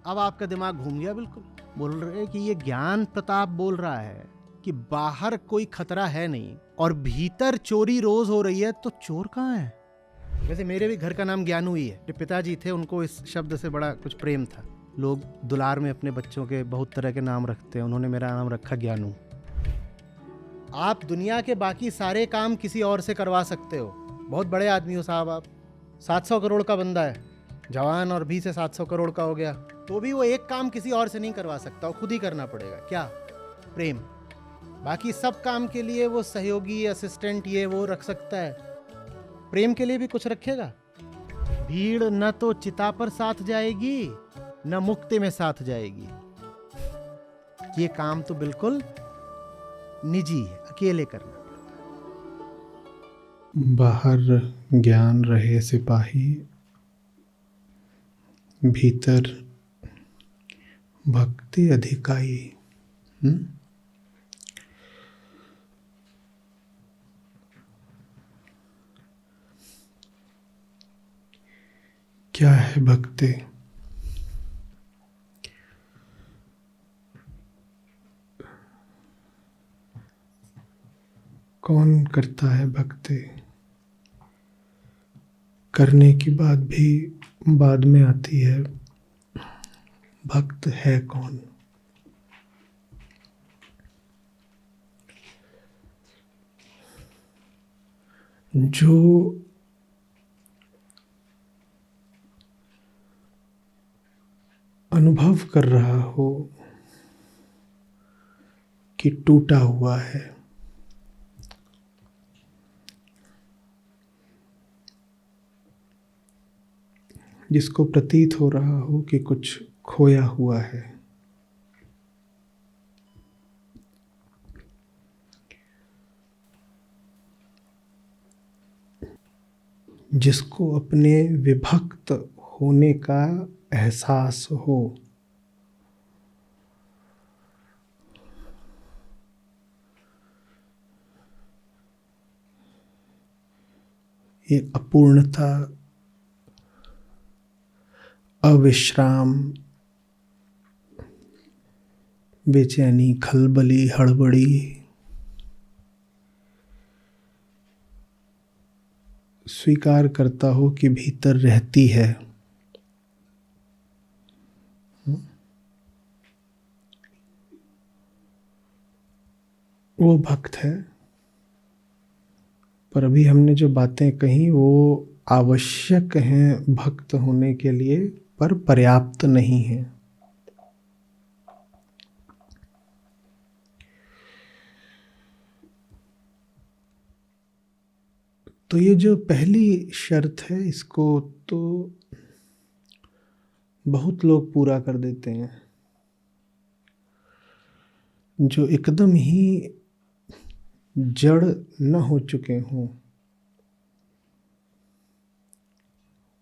अब आपका दिमाग घूम गया बिल्कुल। बोल रहे कि ये ज्ञान प्रताप बोल रहा है कि बाहर कोई खतरा है नहीं और भीतर चोरी रोज हो रही है, तो चोर कहाँ है? वैसे मेरे भी घर का नाम ज्ञानू ही है। जो पिताजी थे उनको इस शब्द से बड़ा कुछ प्रेम था। लोग दुलार में अपने बच्चों के बहुत तरह के नाम रखते हैं, उन्होंने मेरा नाम रखा ज्ञानू। आप दुनिया के बाकी सारे काम किसी और से करवा सकते हो, बहुत बड़े आदमी हो साहब आप, 700 करोड़ का बंदा है, जवान और भी से 700 करोड़ का हो गया, तो भी वो एक काम किसी और से नहीं करवा सकता, वो खुद ही करना पड़ेगा। क्या? प्रेम। बाकी सब काम के लिए वो सहयोगी, असिस्टेंट, ये वो रख सकता है, प्रेम के लिए भी कुछ रखेगा? भीड़ न तो चिता पर साथ जाएगी न मुक्ति में साथ जाएगी। ये काम तो बिल्कुल निजी है, अकेले करना। बाहर ज्ञान रहे सिपाही, भीतर भक्ति अधिकाई। क्या है भक्ति? कौन करता है भक्ति? करने की बात भी बाद में आती है। भक्त है कौन? जो अनुभव कर रहा हो कि टूटा हुआ है, जिसको प्रतीत हो रहा हो कि कुछ खोया हुआ है, जिसको अपने विभक्त होने का एहसास हो, ये अपूर्णता, अविश्राम, बेचैनी, खलबली, हड़बड़ी स्वीकार करता हो कि भीतर रहती है। वो भक्त है। पर अभी हमने जो बातें कही वो आवश्यक हैं भक्त होने के लिए, पर पर्याप्त नहीं है। तो ये जो पहली शर्त है, इसको तो बहुत लोग पूरा कर देते हैं। जो एकदम ही जड़ न हो चुके हों,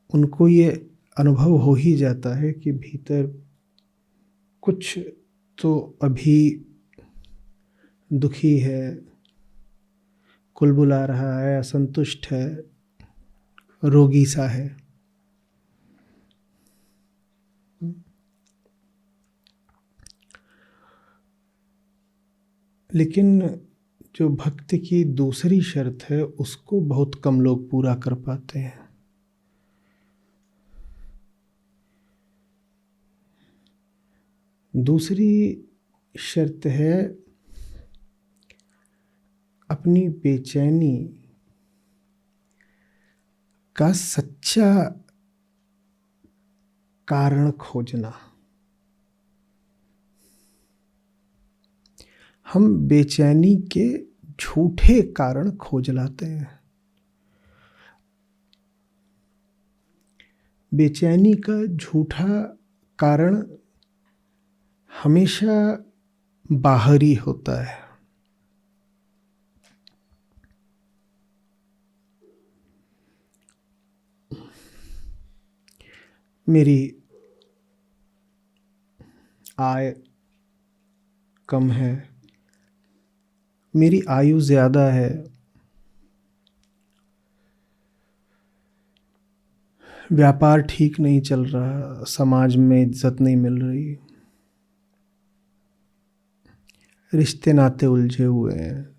उनको ये अनुभव हो ही जाता है कि भीतर कुछ तो अभी दुखी है, कुलबुला रहा है, असंतुष्ट है, रोगी सा है। लेकिन जो भक्ति की दूसरी शर्त है, उसको बहुत कम लोग पूरा कर पाते हैं। दूसरी शर्त है अपनी बेचैनी का सच्चा कारण खोजना। हम बेचैनी के झूठे कारण खोज लाते हैं। बेचैनी का झूठा कारण हमेशा बाहरी होता है। मेरी आय कम है, मेरी आयु ज़्यादा है, व्यापार ठीक नहीं चल रहा, समाज में इज्जत नहीं मिल रही, रिश्ते नाते उलझे हुए हैं,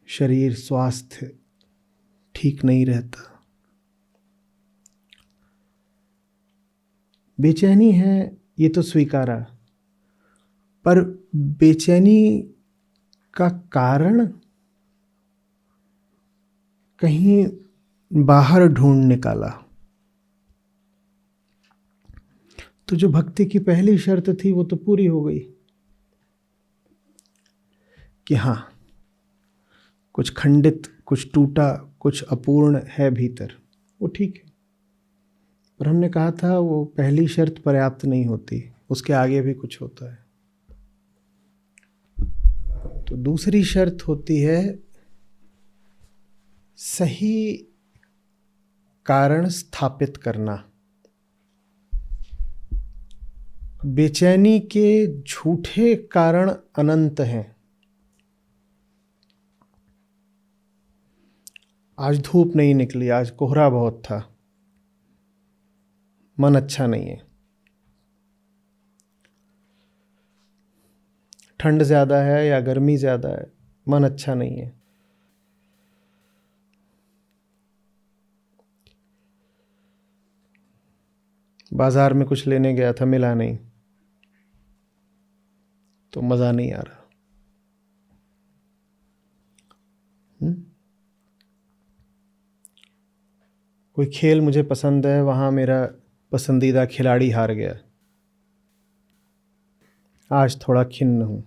शरीर स्वास्थ्य ठीक नहीं रहता, बेचैनी है, ये तो स्वीकारा। पर बेचैनी का कारण कहीं बाहर ढूंढ निकाला तो जो भक्ति की पहली शर्त थी वो तो पूरी हो गई कि हाँ, कुछ खंडित, कुछ टूटा, कुछ अपूर्ण है भीतर, वो ठीक है। पर हमने कहा था वो पहली शर्त पर्याप्त नहीं होती, उसके आगे भी कुछ होता है। तो दूसरी शर्त होती है सही कारण स्थापित करना। बेचैनी के झूठे कारण अनंत हैं। आज धूप नहीं निकली, आज कोहरा बहुत था, मन अच्छा नहीं है, ठंड ज़्यादा है या गर्मी ज़्यादा है, मन अच्छा नहीं है। बाजार में कुछ लेने गया था, मिला नहीं, तो मज़ा नहीं आ रहा। कोई खेल मुझे पसंद है, वहाँ मेरा पसंदीदा खिलाड़ी हार गया, आज थोड़ा खिन्न हूँ।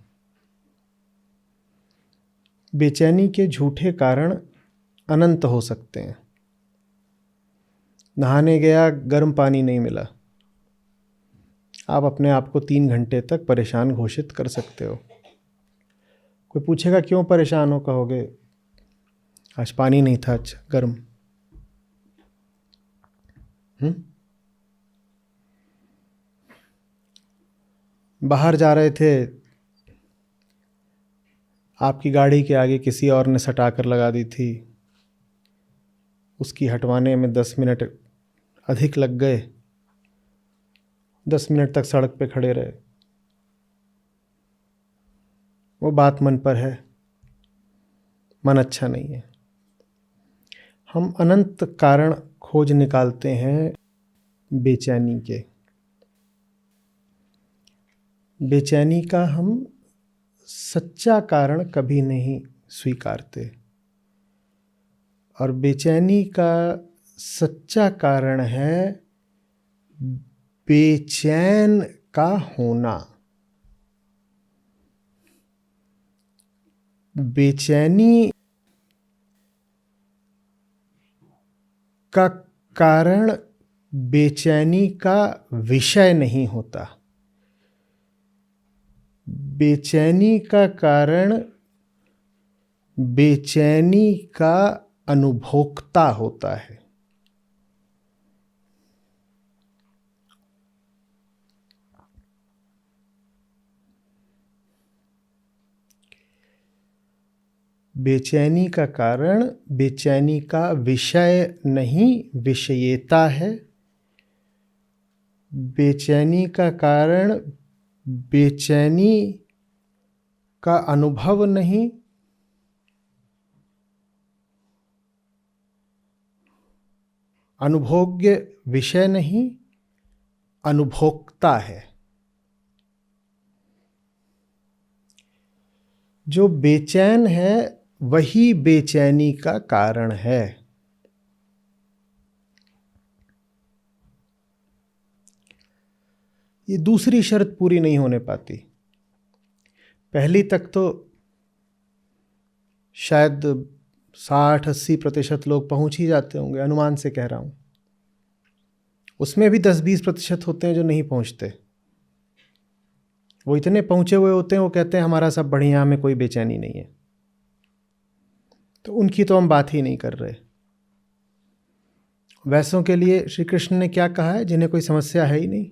बेचैनी के झूठे कारण अनंत हो सकते हैं। नहाने गया, गर्म पानी नहीं मिला, आप अपने आप को 3 घंटे तक परेशान घोषित कर सकते हो। कोई पूछेगा क्यों परेशान हो, कहोगे आज पानी नहीं था अच्छा गर्म। बाहर जा रहे थे, आपकी गाड़ी के आगे किसी और ने सटा कर लगा दी थी, उसकी हटवाने में 10 मिनट अधिक लग गए, 10 मिनट तक सड़क पे खड़े रहे। वो बात मन पर है, मन अच्छा नहीं है। हम अनंत कारण खोज निकालते हैं बेचैनी के। बेचैनी का हम सच्चा कारण कभी नहीं स्वीकारते, और बेचैनी का सच्चा कारण है बेचैन का होना। बेचैनी का कारण बेचैनी का विषय नहीं होता, बेचैनी का कारण बेचैनी का अनुभोक्ता होता है। बेचैनी का कारण बेचैनी का विषय नहीं, विषयेता है। बेचैनी का कारण बेचैनी का अनुभव नहीं, अनुभोग्य विषय नहीं, अनुभोक्ता है। जो बेचैन है वही बेचैनी का कारण है। ये दूसरी शर्त पूरी नहीं होने पाती। पहली तक तो शायद 60-80% लोग पहुंच ही जाते होंगे, अनुमान से कह रहा हूं। उसमें भी 10-20% होते हैं जो नहीं पहुंचते। वो इतने पहुंचे हुए होते हैं, वो कहते हैं हमारा सब बढ़िया, हमें कोई बेचैनी नहीं है। तो उनकी तो हम बात ही नहीं कर रहे। वैसों के लिए श्री कृष्ण ने क्या कहा है, जिन्हें कोई समस्या है ही नहीं।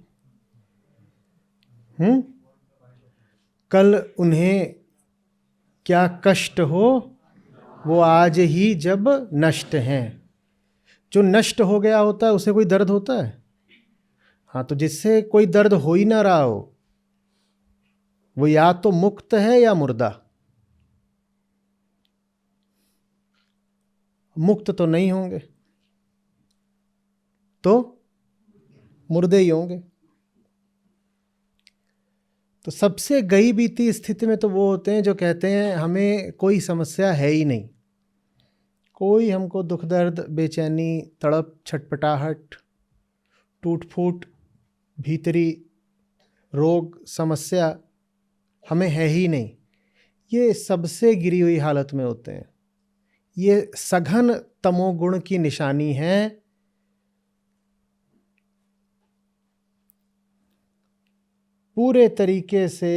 कल उन्हें क्या कष्ट हो, वो आज ही जब नष्ट हैं। जो नष्ट हो गया होता है उसे कोई दर्द होता है? हाँ, तो जिससे कोई दर्द हो ही ना रहा हो वो या तो मुक्त है या मुर्दा। मुक्त तो नहीं होंगे तो मुर्दे ही होंगे। तो सबसे गई बीती स्थिति में तो वो होते हैं जो कहते हैं हमें कोई समस्या है ही नहीं, कोई हमको दुख दर्द बेचैनी तड़प छटपटाहट टूट फूट भीतरी रोग समस्या हमें है ही नहीं। ये सबसे गिरी हुई हालत में होते हैं। ये सघन तमोगुण की निशानी है। पूरे तरीके से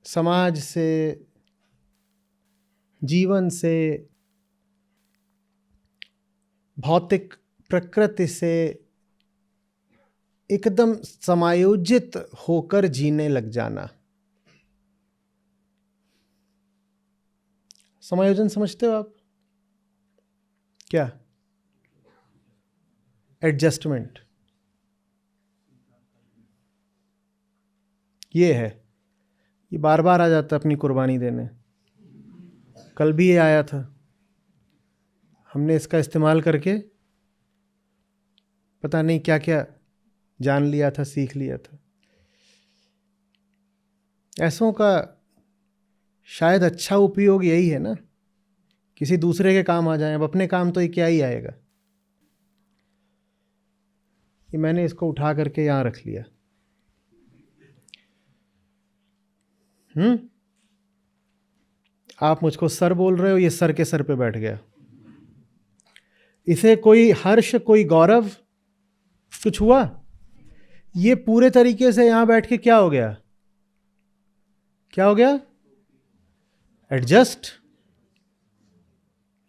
समाज से, जीवन से, भौतिक प्रकृति से एकदम समायोजित होकर जीने लग जाना। समायोजन समझते हो आप? क्या? एडजस्टमेंट। ये है, ये बार बार आ जाता है अपनी कुर्बानी देने। कल भी ये आया था, हमने इसका इस्तेमाल करके पता नहीं क्या क्या जान लिया था, सीख लिया था। ऐसों का शायद अच्छा उपयोग यही है ना, किसी दूसरे के काम आ जाए। अब अपने काम तो ये क्या ही आएगा। ये मैंने इसको उठा करके यहाँ रख लिया। आप मुझको सर बोल रहे हो, ये सर के सर पे बैठ गया। इसे कोई हर्ष कोई गौरव कुछ हुआ? ये पूरे तरीके से यहां बैठ के क्या हो गया? क्या हो गया? एडजस्ट।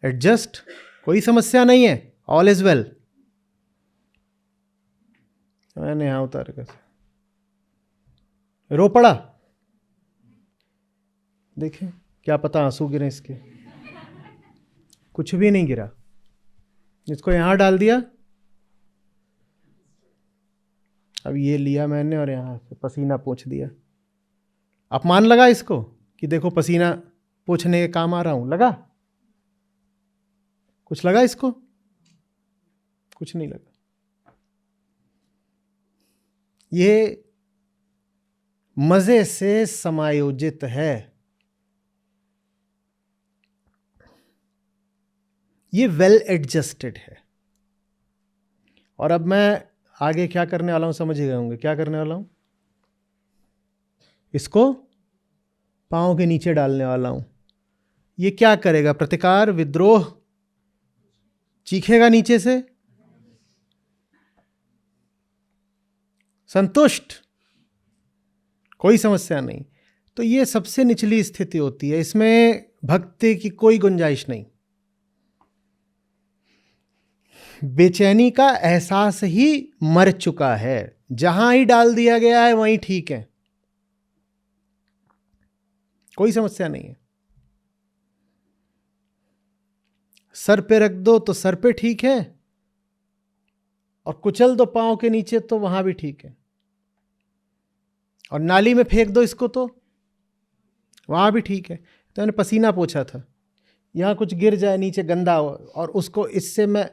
एडजस्ट, कोई समस्या नहीं है, ऑल इज वेल। मैंने यहां उतार कर रो पड़ा। देखें, क्या पता आंसू गिरे इसके। कुछ भी नहीं गिरा। इसको यहां डाल दिया, अब ये लिया मैंने और यहां से पसीना पोंछ दिया। अपमान लगा इसको कि देखो पसीना पोंछने के काम आ रहा हूं? लगा? कुछ लगा इसको? कुछ नहीं लगा। ये मजे से समायोजित है। ये वेल एडजस्टेड है। और अब मैं आगे क्या करने वाला हूं समझ ही गए होंगे। क्या करने वाला हूं? इसको पांव के नीचे डालने वाला हूं। ये क्या करेगा? प्रतिकार, विद्रोह, चीखेगा नीचे से, संतुष्ट, कोई समस्या नहीं। तो ये सबसे निचली स्थिति होती है, इसमें भक्ति की कोई गुंजाइश नहीं। बेचैनी का एहसास ही मर चुका है। जहां ही डाल दिया गया है वहीं ठीक है, कोई समस्या नहीं है। सर पे रख दो तो सर पे ठीक है, और कुचल दो पांव के नीचे तो वहां भी ठीक है, और नाली में फेंक दो इसको तो वहां भी ठीक है। तो मैंने पसीना पोंछा था, यहां कुछ गिर जाए नीचे गंदा हो और उसको इससे मैं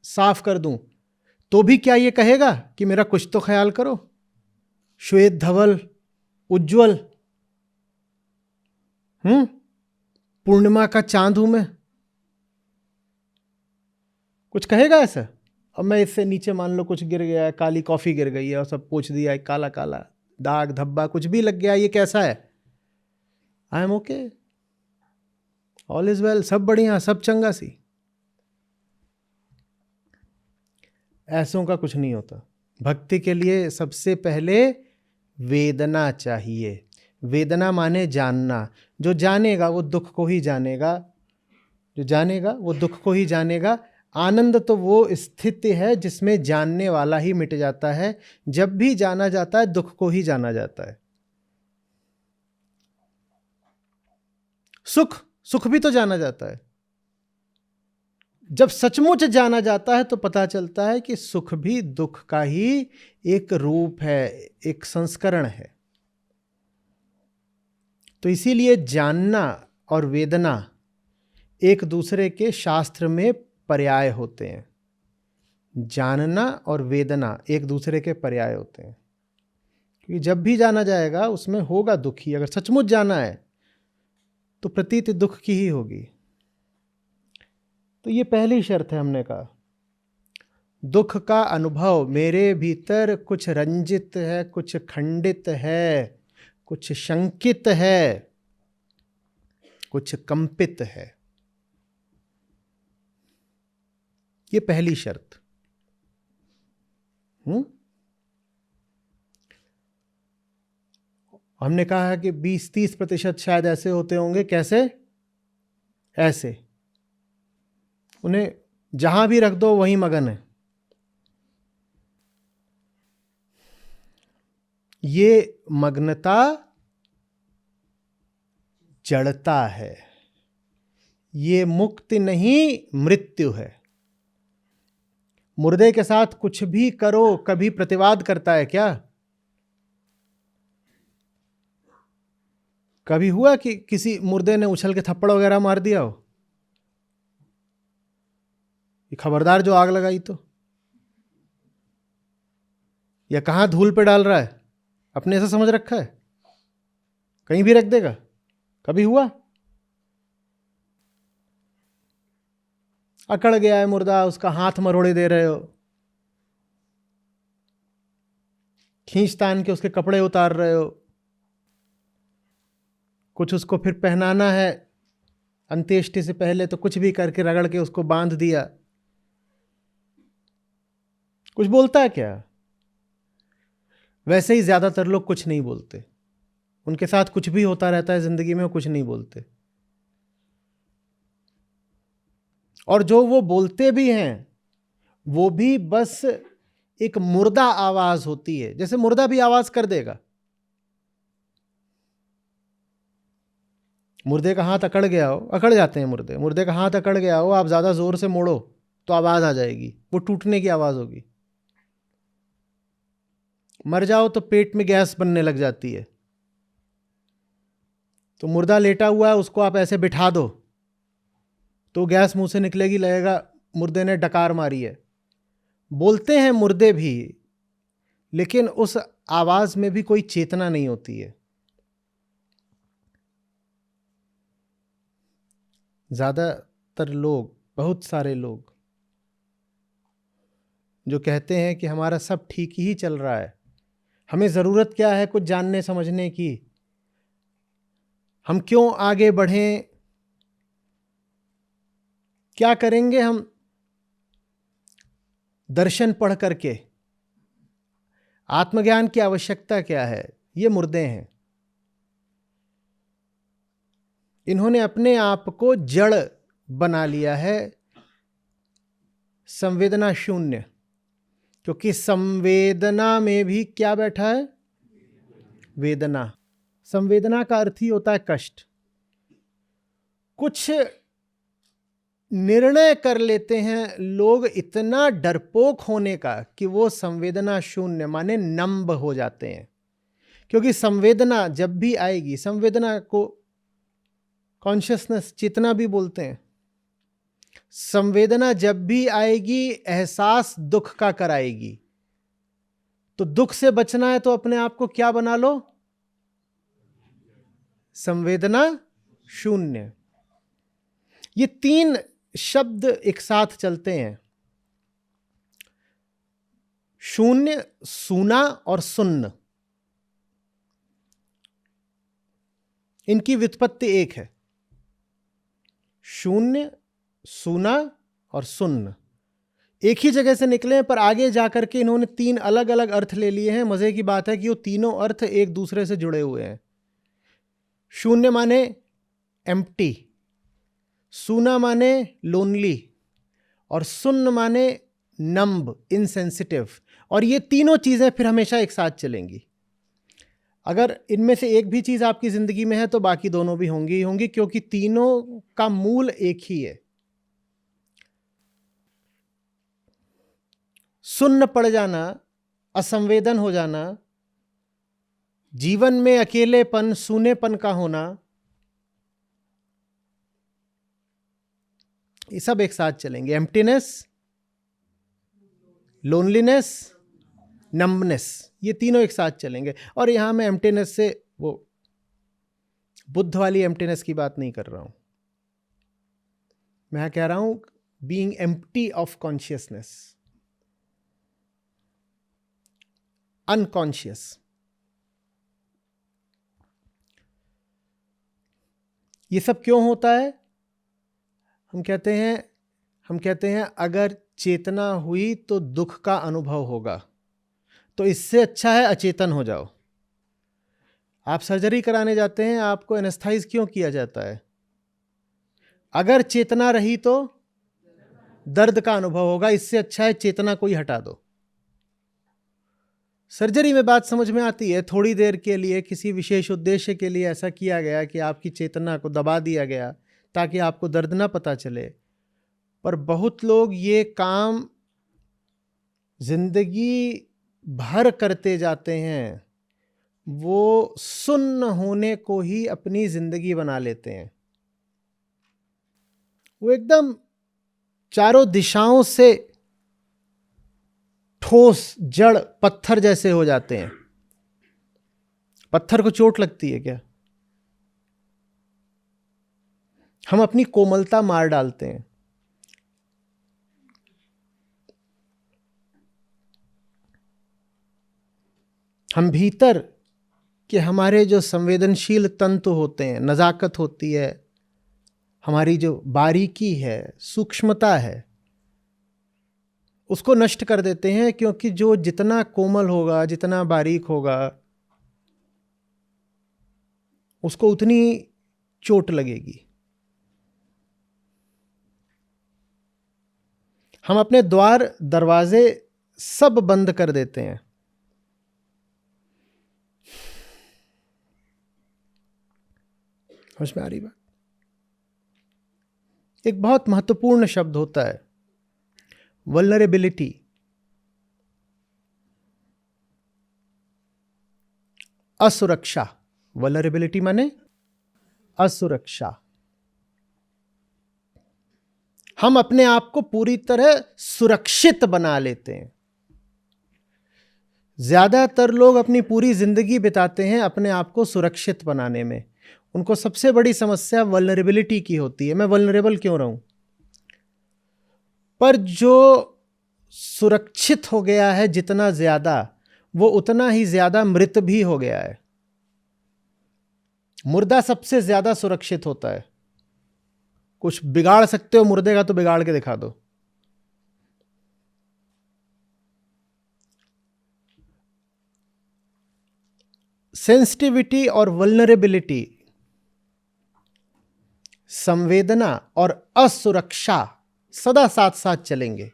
साफ कर दूं तो भी क्या ये कहेगा कि मेरा कुछ तो ख्याल करो? श्वेत धवल उज्जवल, पूर्णिमा का चांद हूं मैं, कुछ कहेगा ऐसा? अब मैं इससे नीचे मान लो कुछ गिर गया है, काली कॉफी गिर गई है और सब पोंछ दिया है, काला काला दाग धब्बा कुछ भी लग गया, ये कैसा है? I am okay, all is well, सब बढ़िया, सब चंगा सी। ऐसों का कुछ नहीं होता। भक्ति के लिए सबसे पहले वेदना चाहिए। वेदना माने जानना। जो जानेगा वो दुख को ही जानेगा, जो जानेगा वो दुख को ही जानेगा। आनंद तो वो स्थिति है जिसमें जानने वाला ही मिट जाता है। जब भी जाना जाता है दुख को ही जाना जाता है। सुख, सुख भी तो जाना जाता है। जब सचमुच जाना जाता है तो पता चलता है कि सुख भी दुख का ही एक रूप है, एक संस्करण है। तो इसीलिए जानना और वेदना एक दूसरे के शास्त्र में पर्याय होते हैं। जानना और वेदना एक दूसरे के पर्याय होते हैं, क्योंकि जब भी जाना जाएगा उसमें होगा दुख ही। अगर सचमुच जाना है तो प्रतीति दुख की ही होगी। तो ये पहली शर्त है। हमने कहा दुख का अनुभव मेरे भीतर कुछ रंजित है, कुछ खंडित है, कुछ शंकित है, कुछ कंपित है। ये पहली शर्त। हमने कहा है कि 20-30% शायद ऐसे होते होंगे। कैसे? ऐसे, उन्हें जहां भी रख दो वहीं मगन है। ये मग्नता जड़ता है, ये मुक्ति नहीं मृत्यु है। मुर्दे के साथ कुछ भी करो, कभी प्रतिवाद करता है क्या? कभी हुआ कि किसी मुर्दे ने उछल के थप्पड़ वगैरह मार दिया हो? खबरदार जो आग लगाई तो, या कहां धूल पे डाल रहा है, अपने ऐसा समझ रखा है कहीं भी रख देगा? कभी हुआ? अकड़ गया है मुर्दा, उसका हाथ मरोड़े दे रहे हो, खींच तान के उसके कपड़े उतार रहे हो, कुछ उसको फिर पहनाना है अंत्येष्टि से पहले, तो कुछ भी करके रगड़ के उसको बांध दिया। कुछ बोलता है क्या? वैसे ही ज्यादातर लोग कुछ नहीं बोलते। उनके साथ कुछ भी होता रहता है जिंदगी में, वो कुछ नहीं बोलते। और जो वो बोलते भी हैं वो भी बस एक मुर्दा आवाज होती है। जैसे मुर्दा भी आवाज कर देगा। मुर्दे का हाथ अकड़ गया हो, अकड़ जाते हैं मुर्दे, मुर्दे का हाथ अकड़ गया हो, आप ज्यादा जोर से मोड़ो तो आवाज आ जाएगी, वो टूटने की आवाज होगी। मर जाओ तो पेट में गैस बनने लग जाती है। तो मुर्दा लेटा हुआ है, उसको आप ऐसे बिठा दो तो गैस मुंह से निकलेगी, लगेगा मुर्दे ने डकार मारी है। बोलते हैं मुर्दे भी, लेकिन उस आवाज में भी कोई चेतना नहीं होती है। ज्यादातर लोग, बहुत सारे लोग जो कहते हैं कि हमारा सब ठीक ही चल रहा है, हमें जरूरत क्या है कुछ जानने समझने की, हम क्यों आगे बढ़ें, क्या करेंगे हम दर्शन पढ़ करके, आत्मज्ञान की आवश्यकता क्या है, ये मुर्दे हैं। इन्होंने अपने आप को जड़ बना लिया है, संवेदना शून्य। क्योंकि संवेदना में भी क्या बैठा है? वेदना। संवेदना का अर्थ ही होता है कष्ट। कुछ निर्णय कर लेते हैं लोग इतना डरपोक होने का कि वो संवेदना शून्य माने नम्ब हो जाते हैं। क्योंकि संवेदना जब भी आएगी, संवेदना को कॉन्शियसनेस, चेतना भी बोलते हैं, संवेदना जब भी आएगी एहसास दुख का कराएगी। तो दुख से बचना है तो अपने आप को क्या बना लो? संवेदना शून्य। ये तीन शब्द एक साथ चलते हैं, शून्य, सूना और सुन्न। इनकी व्युत्पत्ति एक है। शून्य, सूना और सुन्न एक ही जगह से निकले हैं, पर आगे जाकर के इन्होंने तीन अलग अलग अर्थ ले लिए हैं। मजे की बात है कि वो तीनों अर्थ एक दूसरे से जुड़े हुए हैं। शून्य माने एम्प्टी, सूना माने लोनली, और सुन्न माने नम्ब, इनसेंसिटिव। और ये तीनों चीजें फिर हमेशा एक साथ चलेंगी। अगर इनमें से एक भी चीज आपकी जिंदगी में है तो बाकी दोनों भी होंगी ही होंगी, क्योंकि तीनों का मूल एक ही है। सुन्न पड़ जाना, असंवेदन हो जाना, जीवन में अकेलेपन, सूनेपन का होना, ये सब एक साथ चलेंगे। एम्प्टीनेस, लोनलीनेस, नंबनेस, ये तीनों एक साथ चलेंगे। और यहां मैं एम्प्टीनेस से वो बुद्ध वाली एम्प्टीनेस की बात नहीं कर रहा हूं, मैं कह रहा हूं being empty of consciousness, unconscious. ये सब क्यों होता है? हम कहते हैं अगर चेतना हुई तो दुख का अनुभव होगा, तो इससे अच्छा है अचेतन हो जाओ। आप सर्जरी कराने जाते हैं, आपको एनेस्थाइज क्यों किया जाता है? अगर चेतना रही तो दर्द का अनुभव होगा, इससे अच्छा है चेतना को ही हटा दो। सर्जरी में बात समझ में आती है, थोड़ी देर के लिए किसी विशेष उद्देश्य के लिए ऐसा किया गया कि आपकी चेतना को दबा दिया गया ताकि आपको दर्द ना पता चले। पर बहुत लोग ये काम जिंदगी भर करते जाते हैं, वो सुन्न होने को ही अपनी जिंदगी बना लेते हैं। वो एकदम चारों दिशाओं से ठोस, जड़, पत्थर जैसे हो जाते हैं। पत्थर को चोट लगती है क्या? हम अपनी कोमलता मार डालते हैं। हम भीतर के हमारे जो संवेदनशील तंतु होते हैं, नजाकत होती है, हमारी जो बारीकी है, सूक्ष्मता है, उसको नष्ट कर देते हैं। क्योंकि जो जितना कोमल होगा, जितना बारीक होगा, उसको उतनी चोट लगेगी। हम अपने द्वार दरवाजे सब बंद कर देते हैं। समझ में आ रही बात? एक बहुत महत्वपूर्ण शब्द होता है वल्नरेबिलिटी, असुरक्षा। वल्नरेबिलिटी माने असुरक्षा। हम अपने आप को पूरी तरह सुरक्षित बना लेते हैं। ज्यादातर लोग अपनी पूरी जिंदगी बिताते हैं अपने आप को सुरक्षित बनाने में। उनको सबसे बड़ी समस्या वल्नरेबिलिटी की होती है, मैं वल्नरेबल क्यों रहूं। पर जो सुरक्षित हो गया है जितना ज्यादा, वो उतना ही ज्यादा मृत भी हो गया है। मुर्दा सबसे ज्यादा सुरक्षित होता है। कुछ बिगाड़ सकते हो मुर्दे का तो बिगाड़ के दिखा दो। सेंसिटिविटी और वल्नरेबिलिटी, संवेदना और असुरक्षा सदा साथ साथ चलेंगे।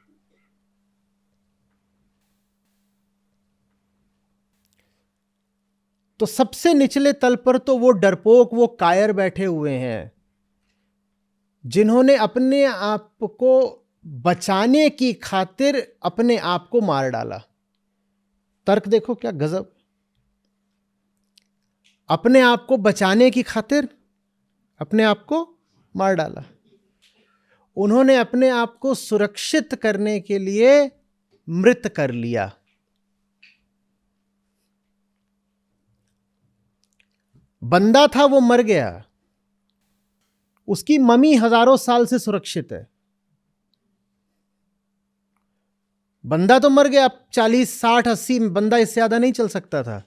तो सबसे निचले तल पर तो वो डरपोक, वो कायर बैठे हुए हैं जिन्होंने अपने आप को बचाने की खातिर अपने आप को मार डाला। तर्क देखो क्या गजब। अपने आप को बचाने की खातिर अपने आप को मार डाला। उन्होंने अपने आप को सुरक्षित करने के लिए मृत कर लिया। बंदा था वो मर गया, उसकी मम्मी हजारों साल से सुरक्षित है। बंदा तो मर गया, अब 40, 60, 80 बंदा इससे ज्यादा नहीं चल सकता था।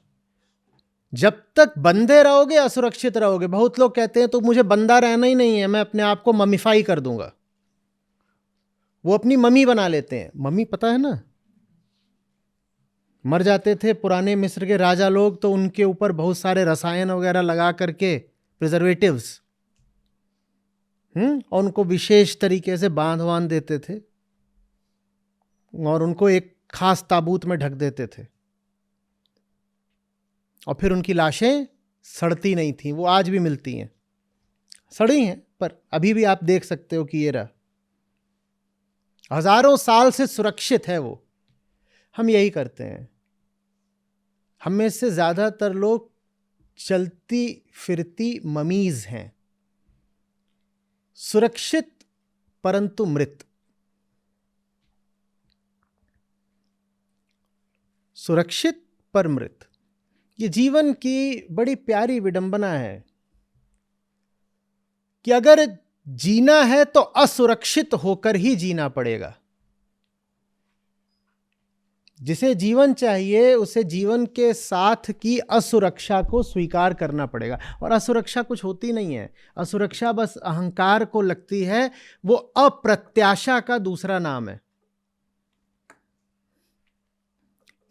जब तक बंदे रहोगे असुरक्षित रहोगे। बहुत लोग कहते हैं तो मुझे बंदा रहना ही नहीं है, मैं अपने आप को ममीफाई कर दूंगा। वो अपनी मम्मी बना लेते हैं। मम्मी पता है ना, मर जाते थे पुराने मिस्र के राजा लोग तो उनके ऊपर बहुत सारे रसायन वगैरह लगा करके, प्रिजर्वेटिव्स, और उनको विशेष तरीके से बांध देते थे और उनको एक खास ताबूत में ढक देते थे। और फिर उनकी लाशें सड़ती नहीं थी। वो आज भी मिलती हैं, सड़ी हैं पर अभी भी आप देख सकते हो कि ये रहा। हजारों साल से सुरक्षित है वो। हम यही करते हैं। हम में से ज्यादातर लोग चलती फिरती ममीज हैं, सुरक्षित परंतु मृत। सुरक्षित पर मृत, ये जीवन की बड़ी प्यारी विडंबना है कि अगर जीना है तो असुरक्षित होकर ही जीना पड़ेगा। जिसे जीवन चाहिए उसे जीवन के साथ की असुरक्षा को स्वीकार करना पड़ेगा। और असुरक्षा कुछ होती नहीं है, असुरक्षा बस अहंकार को लगती है, वो अप्रत्याशा का दूसरा नाम है।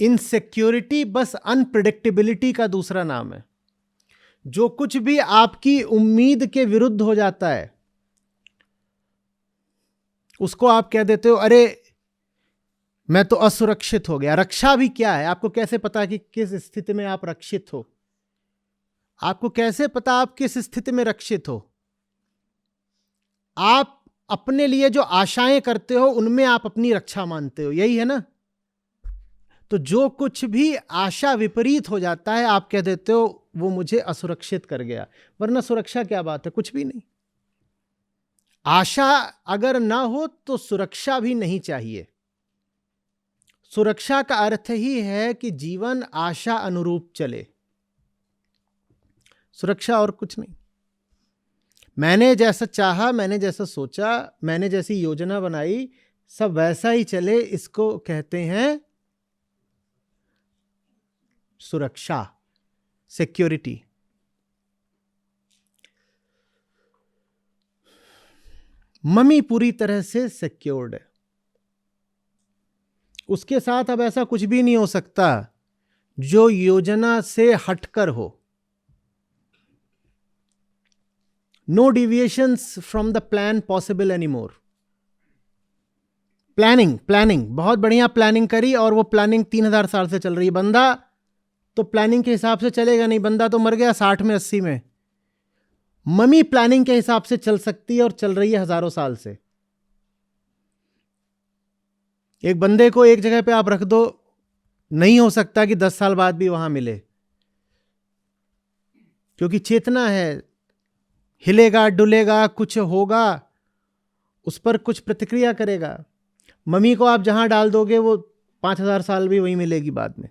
इनसिक्योरिटी बस अनप्रिडिक्टेबिलिटी का दूसरा नाम है। जो कुछ भी आपकी उम्मीद के विरुद्ध हो जाता है उसको आप कह देते हो अरे मैं तो असुरक्षित हो गया। रक्षा भी क्या है? आपको कैसे पता कि किस स्थिति में आप रक्षित हो? आपको कैसे पता आप किस स्थिति में रक्षित हो? आप अपने लिए जो आशाएं करते हो उनमें आप अपनी रक्षा मानते हो, यही है ना? तो जो कुछ भी आशा विपरीत हो जाता है आप कह देते हो वो मुझे असुरक्षित कर गया। वरना सुरक्षा क्या बात है? कुछ भी नहीं। आशा अगर ना हो तो सुरक्षा भी नहीं चाहिए। सुरक्षा का अर्थ ही है कि जीवन आशा अनुरूप चले, सुरक्षा और कुछ नहीं। मैंने जैसा चाहा, मैंने जैसा सोचा, मैंने जैसी योजना बनाई, सब वैसा ही चले, इसको कहते हैं सुरक्षा, सिक्योरिटी। मम्मी पूरी तरह से सिक्योर्ड है, उसके साथ अब ऐसा कुछ भी नहीं हो सकता जो योजना से हटकर हो। No deviations from the plan possible anymore. Planning बहुत बढ़िया प्लानिंग करी और वो प्लानिंग 3000 साल से चल रही है। बंदा तो प्लानिंग के हिसाब से चलेगा नहीं, बंदा तो मर गया 60 में 80 में। मम्मी प्लानिंग के हिसाब से चल सकती है और चल रही है हजारों साल से। एक बंदे को एक जगह पे आप रख दो, नहीं हो सकता कि 10 साल बाद भी वहां मिले, क्योंकि चेतना है, हिलेगा डुलेगा, कुछ होगा, उस पर कुछ प्रतिक्रिया करेगा। मम्मी को आप जहां डाल दोगे वो 5000 साल भी वहीं मिलेगी बाद में।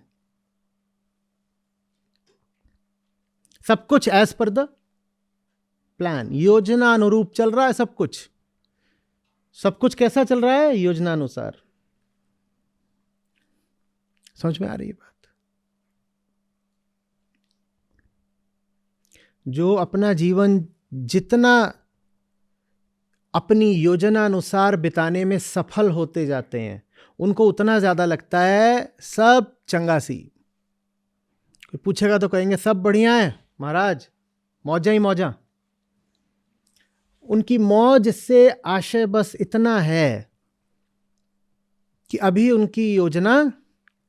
सब कुछ एज पर द प्लान, योजना अनुरूप चल रहा है सब कुछ। सब कुछ कैसा चल रहा है? योजना अनुसार। समझ में आ रही है बात? जो अपना जीवन जितना अपनी योजना अनुसार बिताने में सफल होते जाते हैं उनको उतना ज्यादा लगता है सब चंगासी। कोई पूछेगा तो कहेंगे सब बढ़िया है महाराज, मौजा ही मौजा। उनकी मौज से आशय बस इतना है कि अभी उनकी योजना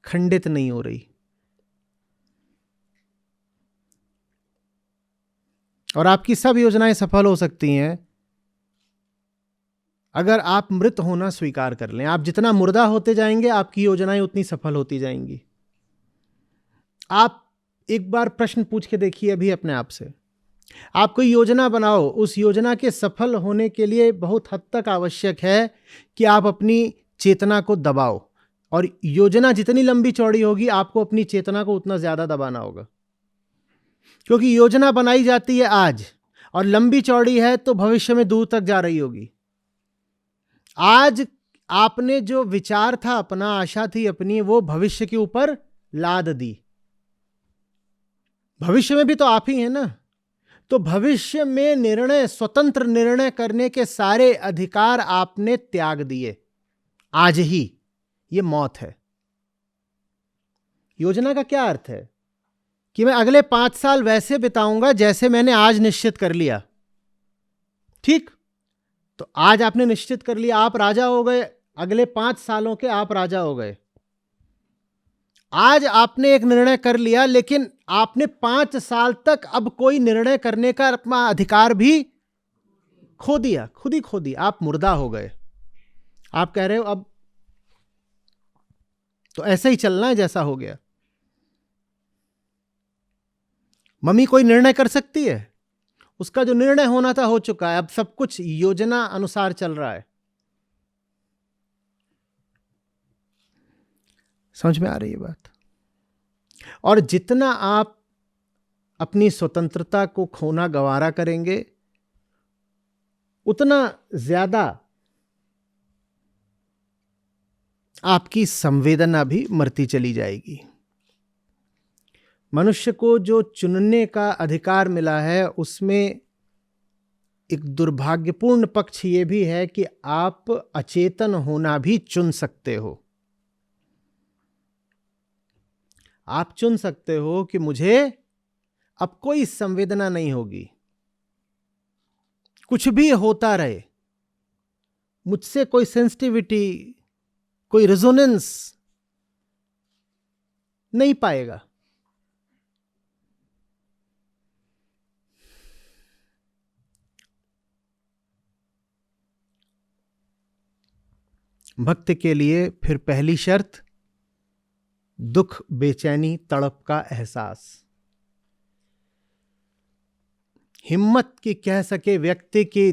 खंडित नहीं हो रही। और आपकी सब योजनाएं सफल हो सकती हैं अगर आप मृत होना स्वीकार कर लें। आप जितना मुर्दा होते जाएंगे आपकी योजनाएं उतनी सफल होती जाएंगी। आप एक बार प्रश्न पूछ के देखिए अभी अपने आप से। आप कोई योजना बनाओ, उस योजना के सफल होने के लिए बहुत हद तक आवश्यक है कि आप अपनी चेतना को दबाओ। और योजना जितनी लंबी चौड़ी होगी आपको अपनी चेतना को उतना ज्यादा दबाना होगा, क्योंकि योजना बनाई जाती है आज और लंबी चौड़ी है तो भविष्य में दूर तक जा रही होगी। आज आपने जो विचार था अपना, आशा थी अपनी, वो भविष्य के ऊपर लाद दी। भविष्य में भी तो आप ही हैं ना। तो भविष्य में निर्णय, स्वतंत्र निर्णय करने के सारे अधिकार आपने त्याग दिए आज ही। ये मौत है। योजना का क्या अर्थ है? कि मैं अगले 5 साल वैसे बिताऊंगा जैसे मैंने आज निश्चित कर लिया। ठीक? तो आज आपने निश्चित कर लिया, आप राजा हो गए। अगले 5 सालों के आप राजा हो गए। आज आपने एक निर्णय कर लिया, लेकिन आपने 5 साल तक अब कोई निर्णय करने का अपना अधिकार भी खो दिया, खुद ही खो दिया। आप मुर्दा हो गए। आप कह रहे हो अब तो ऐसे ही चलना है जैसा हो गया। मम्मी कोई निर्णय कर सकती है? उसका जो निर्णय होना था हो चुका है, अब सब कुछ योजना अनुसार चल रहा है। समझ में आ रही है बात? और जितना आप अपनी स्वतंत्रता को खोना गवारा करेंगे, उतना ज्यादा आपकी संवेदना भी मरती चली जाएगी। मनुष्य को जो चुनने का अधिकार मिला है, उसमें एक दुर्भाग्यपूर्ण पक्ष यह भी है कि आप अचेतन होना भी चुन सकते हो। आप चुन सकते हो कि मुझे अब कोई संवेदना नहीं होगी, कुछ भी होता रहे, मुझसे कोई सेंसिटिविटी, कोई रेजोनेंस नहीं पाएगा। भक्त के लिए फिर पहली शर्त, दुख, बेचैनी, तड़प का एहसास। हिम्मत की कह सके व्यक्ति की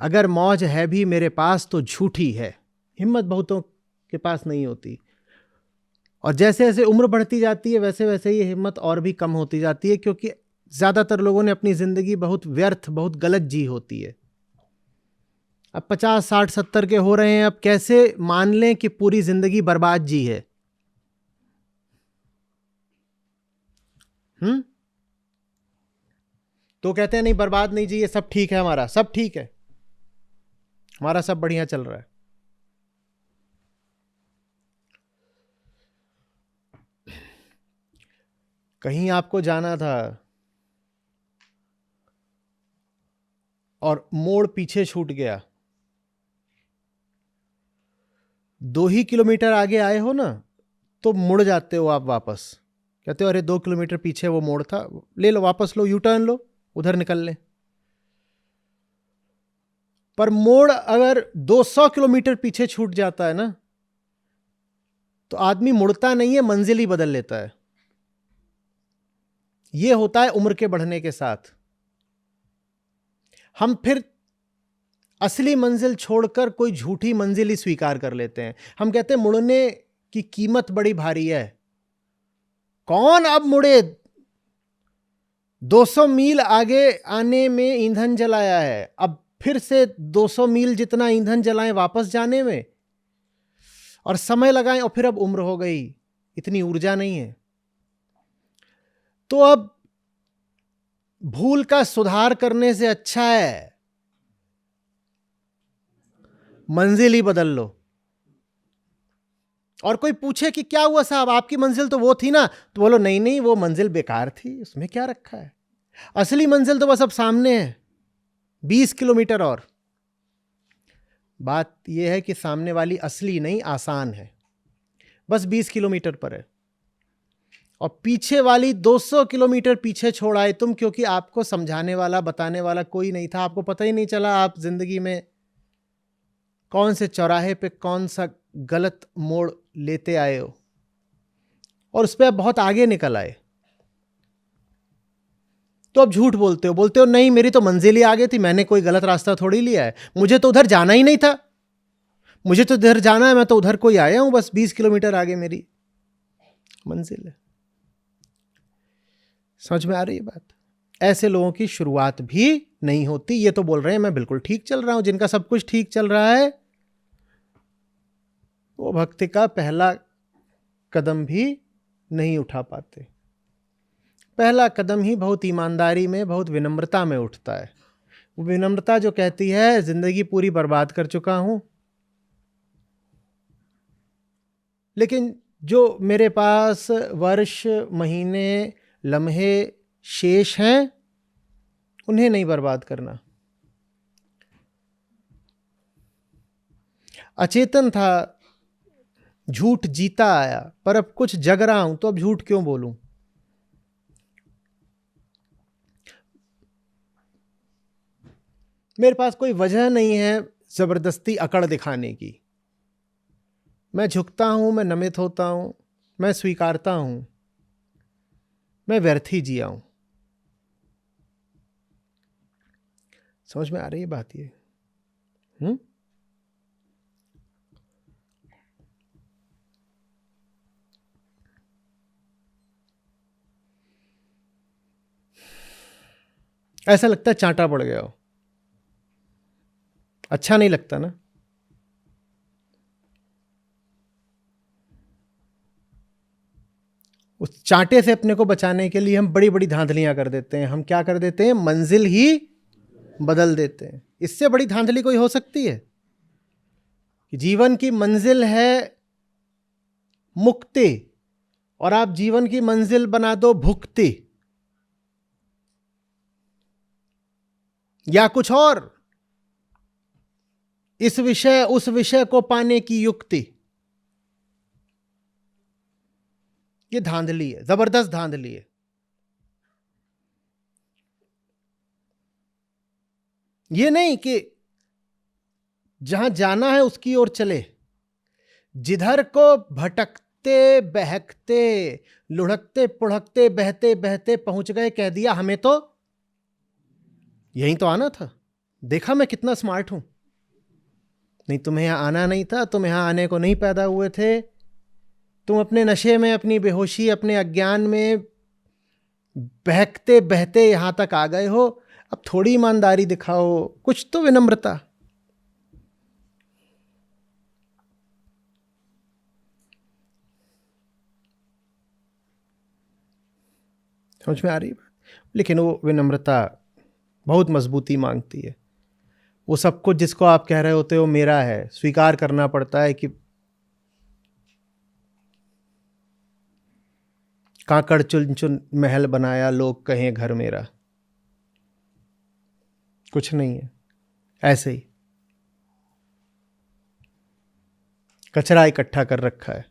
अगर मौज है भी मेरे पास तो झूठी है। हिम्मत बहुतों के पास नहीं होती, और जैसे जैसे उम्र बढ़ती जाती है वैसे वैसे ये हिम्मत और भी कम होती जाती है, क्योंकि ज्यादातर लोगों ने अपनी जिंदगी बहुत व्यर्थ, बहुत गलत जी होती है। अब 50, 60, 70 के हो रहे हैं, अब कैसे मान लें कि पूरी जिंदगी बर्बाद जी है? तो कहते हैं नहीं, बर्बाद नहीं जी, ये सब ठीक है, हमारा सब ठीक है, हमारा सब बढ़िया चल रहा है। कहीं आपको जाना था और मोड़ पीछे छूट गया, 2 ही किलोमीटर आगे आए हो ना, तो मुड़ जाते हो आप वापस। कहते हो अरे 2 किलोमीटर पीछे वो मोड़ था, ले लो, वापस लो, यू टर्न लो, उधर निकल ले। पर मोड़ अगर 200 किलोमीटर पीछे छूट जाता है ना, तो आदमी मुड़ता नहीं है, मंजिल ही बदल लेता है। यह होता है उम्र के बढ़ने के साथ। हम फिर असली मंजिल छोड़कर कोई झूठी मंजिल ही स्वीकार कर लेते हैं। हम कहते हैं मुड़ने की कीमत बड़ी भारी है। कौन अब मुड़े? 200 मील आगे आने में ईंधन जलाया है, अब फिर से 200 मील जितना ईंधन जलाएं वापस जाने में, और समय लगाएं, और फिर अब उम्र हो गई, इतनी ऊर्जा नहीं है। तो अब भूल का सुधार करने से अच्छा है मंजिल ही बदल लो। और कोई पूछे कि क्या हुआ साहब, आपकी मंजिल तो वो थी ना, तो बोलो नहीं नहीं, वो मंजिल बेकार थी, उसमें क्या रखा है, असली मंजिल तो बस अब सामने है, 20 किलोमीटर और। बात यह है कि सामने वाली असली नहीं, आसान है, बस 20 किलोमीटर पर है, और पीछे वाली 200 किलोमीटर पीछे छोड़ आए तुम, क्योंकि आपको समझाने वाला, बताने वाला कोई नहीं था। आपको पता ही नहीं चला आप जिंदगी में कौन से चौराहे पे कौन सा गलत मोड़ लेते आए हो, और उस पर आप बहुत आगे निकल आए। तो अब झूठ बोलते हो नहीं, मेरी तो मंजिल ही आगे थी, मैंने कोई गलत रास्ता थोड़ी लिया है, मुझे तो उधर जाना ही नहीं था, मुझे तो इधर जाना है, मैं तो उधर कोई आया हूं, बस 20 किलोमीटर आगे मेरी मंजिल है। समझ में आ रही है बात? ऐसे लोगों की शुरुआत भी नहीं होती। ये तो बोल रहे हैं मैं बिल्कुल ठीक चल रहा हूं, जिनका सब कुछ ठीक चल रहा है वो भक्ति का पहला कदम भी नहीं उठा पाते। पहला कदम ही बहुत ईमानदारी में, बहुत विनम्रता में उठता है। वो विनम्रता जो कहती है जिंदगी पूरी बर्बाद कर चुका हूं, लेकिन जो मेरे पास वर्ष, महीने, लम्हे शेष हैं, उन्हें नहीं बर्बाद करना। अचेतन था, झूठ जीता आया, पर अब कुछ जग रहा हूं, तो अब झूठ क्यों बोलूं? मेरे पास कोई वजह नहीं है जबरदस्ती अकड़ दिखाने की। मैं झुकता हूं, मैं नमित होता हूं, मैं स्वीकारता हूं, मैं व्यर्थ ही जिया हूं। समझ में आ रही है बात ये? ऐसा लगता है चांटा पड़ गया हो, अच्छा नहीं लगता ना। उस चांटे से अपने को बचाने के लिए हम बड़ी बड़ी धांधलियां कर देते हैं। हम क्या कर देते हैं? मंजिल ही बदल देते हैं। इससे बड़ी धांधली कोई हो सकती है? कि जीवन की मंजिल है मुक्ति और आप जीवन की मंजिल बना दो भुक्ति या कुछ और, इस विषय उस विषय को पाने की युक्ति। ये धांधली है, जबरदस्त धांधली है। ये नहीं कि जहां जाना है उसकी ओर चले, जिधर को भटकते बहकते लुढ़कते पुढ़कते बहते बहते पहुंच गए, कह दिया हमें तो यहीं तो आना था, देखा मैं कितना स्मार्ट हूं। नहीं, तुम्हें यहां आना नहीं था, तुम यहां आने को नहीं पैदा हुए थे। तुम अपने नशे में, अपनी बेहोशी, अपने अज्ञान में बहकते बहते यहां तक आ गए हो। अब थोड़ी ईमानदारी दिखाओ, कुछ तो विनम्रता। समझ में आ रही है बात? लेकिन वो विनम्रता बहुत मजबूती मांगती है। वो सब कुछ जिसको आप कह रहे होते हो मेरा है, स्वीकार करना पड़ता है कि काकड़ चुन चुन महल बनाया, लोग कहें घर मेरा। कुछ नहीं है, ऐसे ही कचरा इकट्ठा कर रखा है।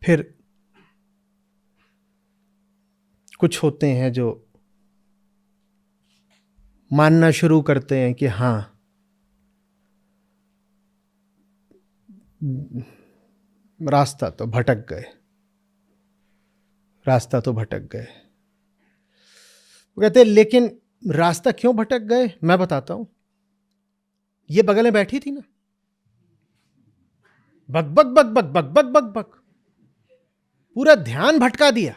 फिर कुछ होते हैं जो मानना शुरू करते हैं कि हाँ, रास्ता तो भटक गए, रास्ता तो भटक गए। वो कहते हैं लेकिन रास्ता क्यों भटक गए, मैं बताता हूं। ये बगल में बैठी थी ना, बक बक बक बक बक बक बक बक, पूरा ध्यान भटका दिया।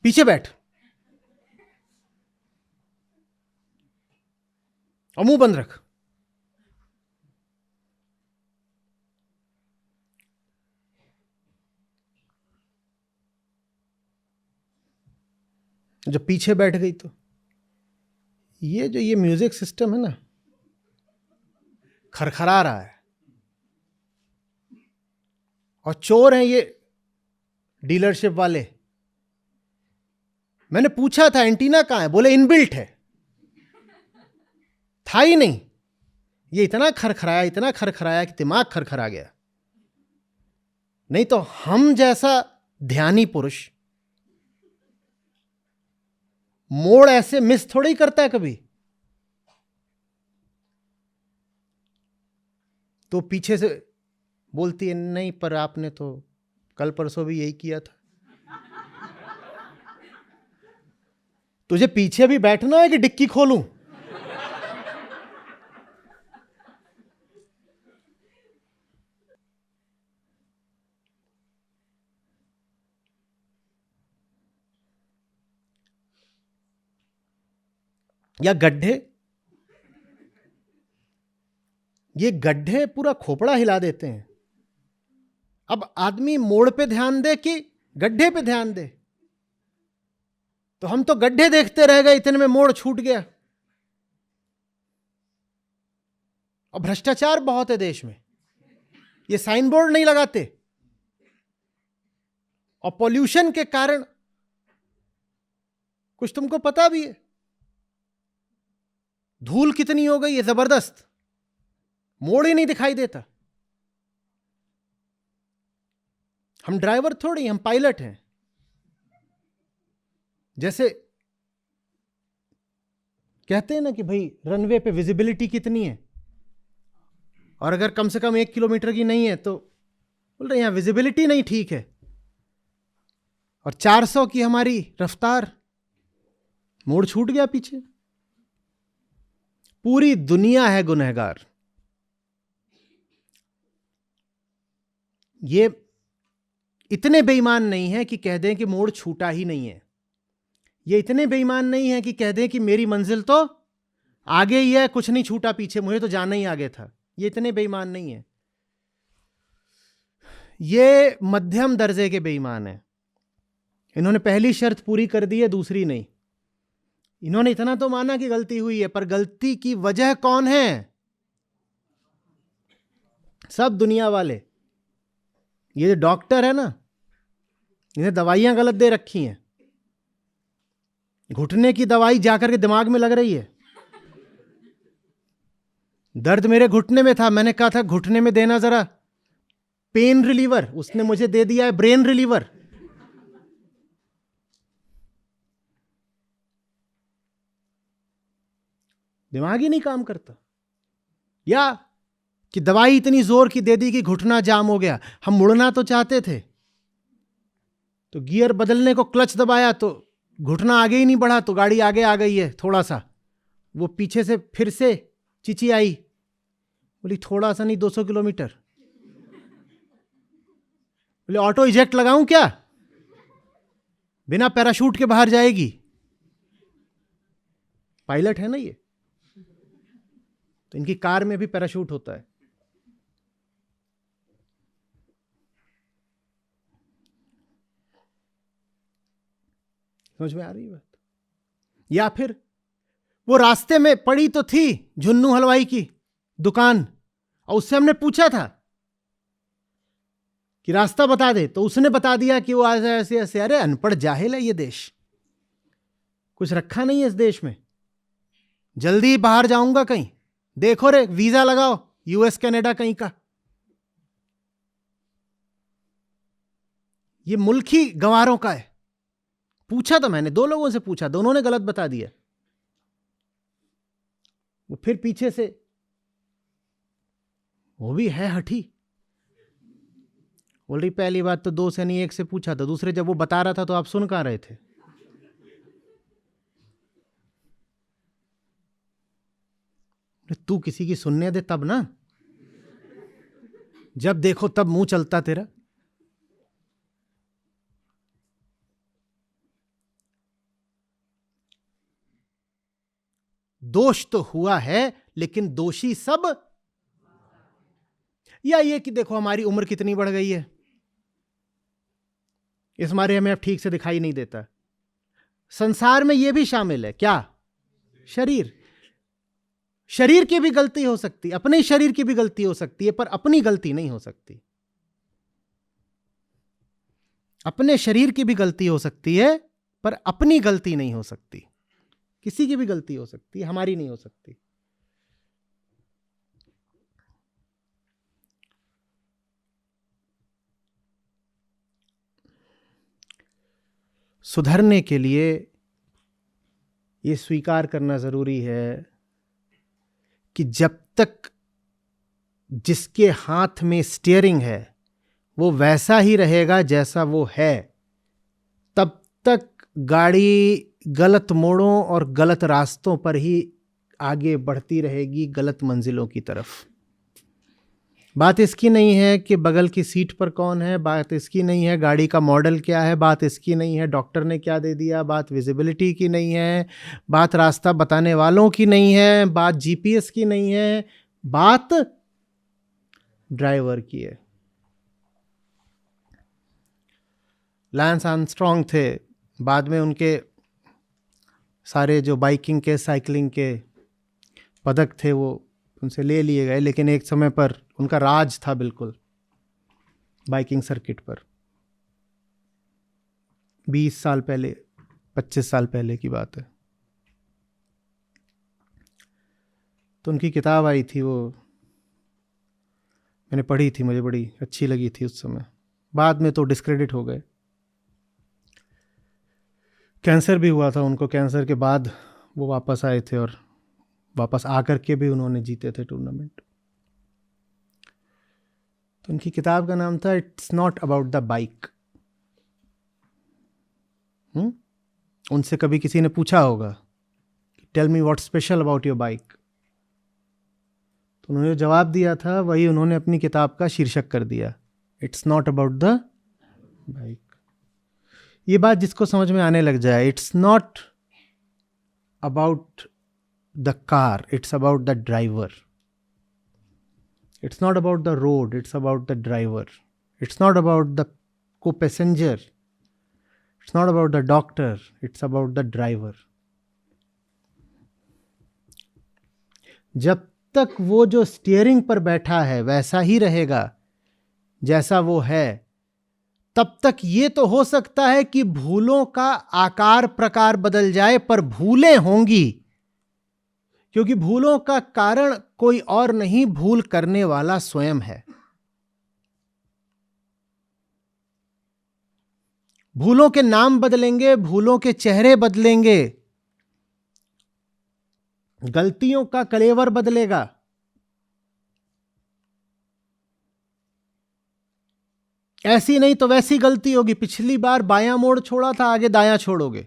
पीछे बैठ और मुंह बंद रख। जब पीछे बैठ गई तो ये म्यूजिक सिस्टम है ना, खरखरा रहा है। और चोर हैं ये डीलरशिप वाले। मैंने पूछा था एंटीना कहां है, बोले इनबिल्ट है, था ही नहीं। ये इतना खरखराया कि दिमाग खरखरा गया। नहीं तो हम जैसा ध्यानी पुरुष मोड़ ऐसे मिस थोड़ी करता है कभी। तो पीछे से बोलती है नहीं, पर आपने तो कल परसों भी यही किया था। तुझे पीछे भी बैठना है कि डिक्की खोलूं? या गड्ढे, ये गड्ढे पूरा खोपड़ा हिला देते हैं। अब आदमी मोड़ पे ध्यान दे कि गड्ढे पे ध्यान दे? तो हम तो गड्ढे देखते रह गए, इतने में मोड़ छूट गया। और भ्रष्टाचार बहुत है देश में, ये साइन बोर्ड नहीं लगाते। और पॉल्यूशन के कारण कुछ तुमको पता भी है, धूल कितनी हो गई है जबरदस्त, मोड़ ही नहीं दिखाई देता। हम ड्राइवर थोड़ी, हम पायलट हैं। जैसे कहते हैं ना कि भाई रनवे पे विजिबिलिटी कितनी है, और अगर कम से कम 1 किलोमीटर की नहीं है तो बोल रहे यहां विजिबिलिटी नहीं ठीक है, और 400 की हमारी रफ्तार, मोड़ छूट गया पीछे। पूरी दुनिया है गुनहगार। ये इतने बेईमान नहीं है कि कह दें कि मोड़ छूटा ही नहीं है। ये इतने बेईमान नहीं है कि कह दें कि मेरी मंजिल तो आगे ही है, कुछ नहीं छूटा पीछे, मुझे तो जाना ही आगे था। ये इतने बेईमान नहीं है। ये मध्यम दर्जे के बेईमान हैं। इन्होंने पहली शर्त पूरी कर दी है, दूसरी नहीं। इन्होंने इतना तो माना कि गलती हुई है, पर गलती की वजह कौन है? सब दुनिया वाले। ये जो डॉक्टर है ना, इन्हें दवाइयां गलत दे रखी हैं। घुटने की दवाई जाकर के दिमाग में लग रही है। दर्द मेरे घुटने में था, मैंने कहा था घुटने में देना जरा पेन रिलीवर, उसने मुझे दे दिया है ब्रेन रिलीवर। दिमाग ही नहीं काम करता। या कि दवाई इतनी जोर की दे दी कि घुटना जाम हो गया। हम मुड़ना तो चाहते थे, तो गियर बदलने को क्लच दबाया तो घुटना आगे ही नहीं बढ़ा, तो गाड़ी आगे आ गई है थोड़ा सा। वो पीछे से फिर से चिची आई, बोली थोड़ा सा नहीं 200 किलोमीटर। बोले ऑटो इजेक्ट लगाऊं क्या? बिना पैराशूट के बाहर जाएगी। पायलट है ना ये, तो इनकी कार में भी पैराशूट होता है। समझ में आ रही है बात? या फिर वो रास्ते में पड़ी तो थी झुन्नू हलवाई की दुकान, और उससे हमने पूछा था कि रास्ता बता दे, तो उसने बता दिया कि वो ऐसे ऐसे ऐसे। अरे अनपढ़ जाहिल है ये देश, कुछ रखा नहीं है इस देश में। जल्दी बाहर जाऊंगा कहीं, देखो रे वीजा लगाओ यूएस कनाडा कहीं का। ये मुल्क ही गंवारों का है। पूछा तो मैंने, 2 लोगों से पूछा, दोनों ने गलत बता दिया। वो फिर पीछे से, वो भी है हठी, बोल रही पहली बात तो 2 से नहीं 1 से पूछा था, दूसरे जब वो बता रहा था तो आप सुन कहां रहे थे? तू किसी की सुनने दे तब ना, जब देखो तब मुंह चलता तेरा। दोष तो हुआ है, लेकिन दोषी सब। या ये कि देखो हमारी उम्र कितनी बढ़ गई है, इस मारे हमें अब ठीक से दिखाई नहीं देता। संसार में यह भी शामिल है क्या? शरीर। शरीर की भी गलती हो सकती, अपने शरीर की भी गलती हो सकती है, पर अपनी गलती नहीं हो सकती। अपने शरीर की भी गलती हो सकती है, पर अपनी गलती नहीं हो सकती। किसी की भी गलती हो सकती है, हमारी नहीं हो सकती। सुधरने के लिए यह स्वीकार करना जरूरी है कि जब तक जिसके हाथ में स्टीयरिंग है वो वैसा ही रहेगा जैसा वो है, तब तक गाड़ी गलत मोड़ों और गलत रास्तों पर ही आगे बढ़ती रहेगी, गलत मंजिलों की तरफ। बात इसकी नहीं है कि बगल की सीट पर कौन है, बात इसकी नहीं है गाड़ी का मॉडल क्या है, बात इसकी नहीं है डॉक्टर ने क्या दे दिया, बात विजिबिलिटी की नहीं है, बात रास्ता बताने वालों की नहीं है, बात जीपीएस की नहीं है, बात ड्राइवर की है। लैंस आर्मस्ट्रॉन्ग थे, बाद में उनके सारे जो बाइकिंग के साइकिलिंग के पदक थे वो उनसे ले लिए गए, लेकिन एक समय पर उनका राज था बिल्कुल बाइकिंग सर्किट पर। 20 साल पहले, 25 साल पहले की बात है। तो उनकी किताब आई थी, वो मैंने पढ़ी थी, मुझे बड़ी अच्छी लगी थी उस समय। बाद में तो डिस्क्रेडिट हो गए। कैंसर भी हुआ था उनको, कैंसर के बाद वो वापस आए थे और वापस आकर के भी उन्होंने जीते थे टूर्नामेंट। तो उनकी किताब का नाम था it's not about the bike. उनसे कभी किसी ने पूछा होगा tell me what special about your bike, तो उन्होंने जो जवाब दिया था वही उन्होंने अपनी किताब का शीर्षक कर दिया, it's not about the bike. ये बात जिसको समझ में आने लग जाए, it's not about the car, it's about the driver. It's not about the road, it's about the driver. It's not about the co-passenger. It's not about the doctor, it's about the driver. जब तक वो जो steering पर बैठा है वैसा ही रहेगा जैसा वो है, तब तक ये तो हो सकता है कि भूलों का आकार प्रकार बदल जाए, पर भूलें होंगी, क्योंकि भूलों का कारण कोई और नहीं, भूल करने वाला स्वयं है। भूलों के नाम बदलेंगे, भूलों के चेहरे बदलेंगे, गलतियों का कलेवर बदलेगा, ऐसी नहीं तो वैसी गलती होगी। पिछली बार बायां मोड़ छोड़ा था, आगे दायां छोड़ोगे।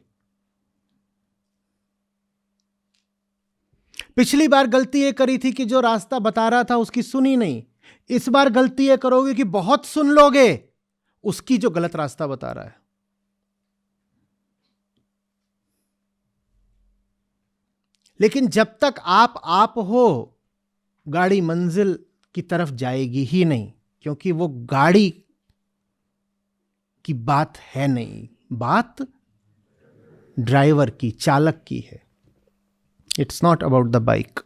पिछली बार गलती ये करी थी कि जो रास्ता बता रहा था उसकी सुनी नहीं। इस बार गलती ये करोगे कि बहुत सुन लोगे उसकी जो गलत रास्ता बता रहा है। लेकिन जब तक आप हो, गाड़ी मंजिल की तरफ जाएगी ही नहीं, क्योंकि वो गाड़ी की बात है नहीं, बात ड्राइवर की, चालक की है। It's not about the bike.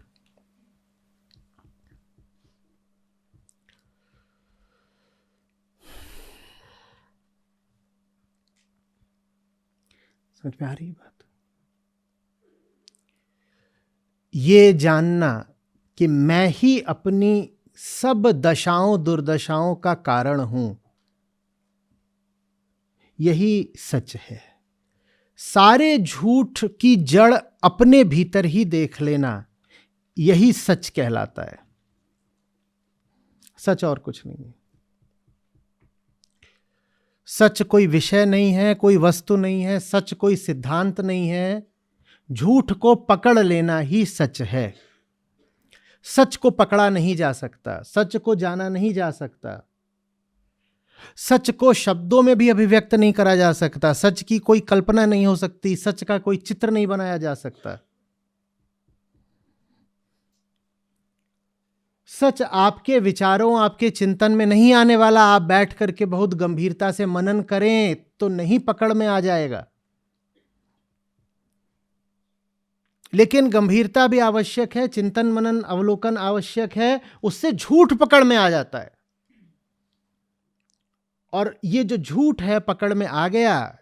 समझ में आ रही है बात? ये जानना कि मैं ही अपनी सब दशाओं दुर्दशाओं का कारण हूं, यही सच है। सारे झूठ की जड़ अपने भीतर ही देख लेना, यही सच कहलाता है। सच और कुछ नहीं है। सच कोई विषय नहीं है, कोई वस्तु नहीं है, सच कोई सिद्धांत नहीं है। झूठ को पकड़ लेना ही सच है। सच को पकड़ा नहीं जा सकता, सच को जाना नहीं जा सकता, सच को शब्दों में भी अभिव्यक्त नहीं करा जा सकता, सच की कोई कल्पना नहीं हो सकती, सच का कोई चित्र नहीं बनाया जा सकता। सच आपके विचारों, आपके चिंतन में नहीं आने वाला। आप बैठ करके बहुत गंभीरता से मनन करें तो नहीं पकड़ में आ जाएगा। लेकिन गंभीरता भी आवश्यक है, चिंतन मनन अवलोकन आवश्यक है, उससे झूठ पकड़ में आ जाता है। और ये जो झूठ है पकड़ में आ गया,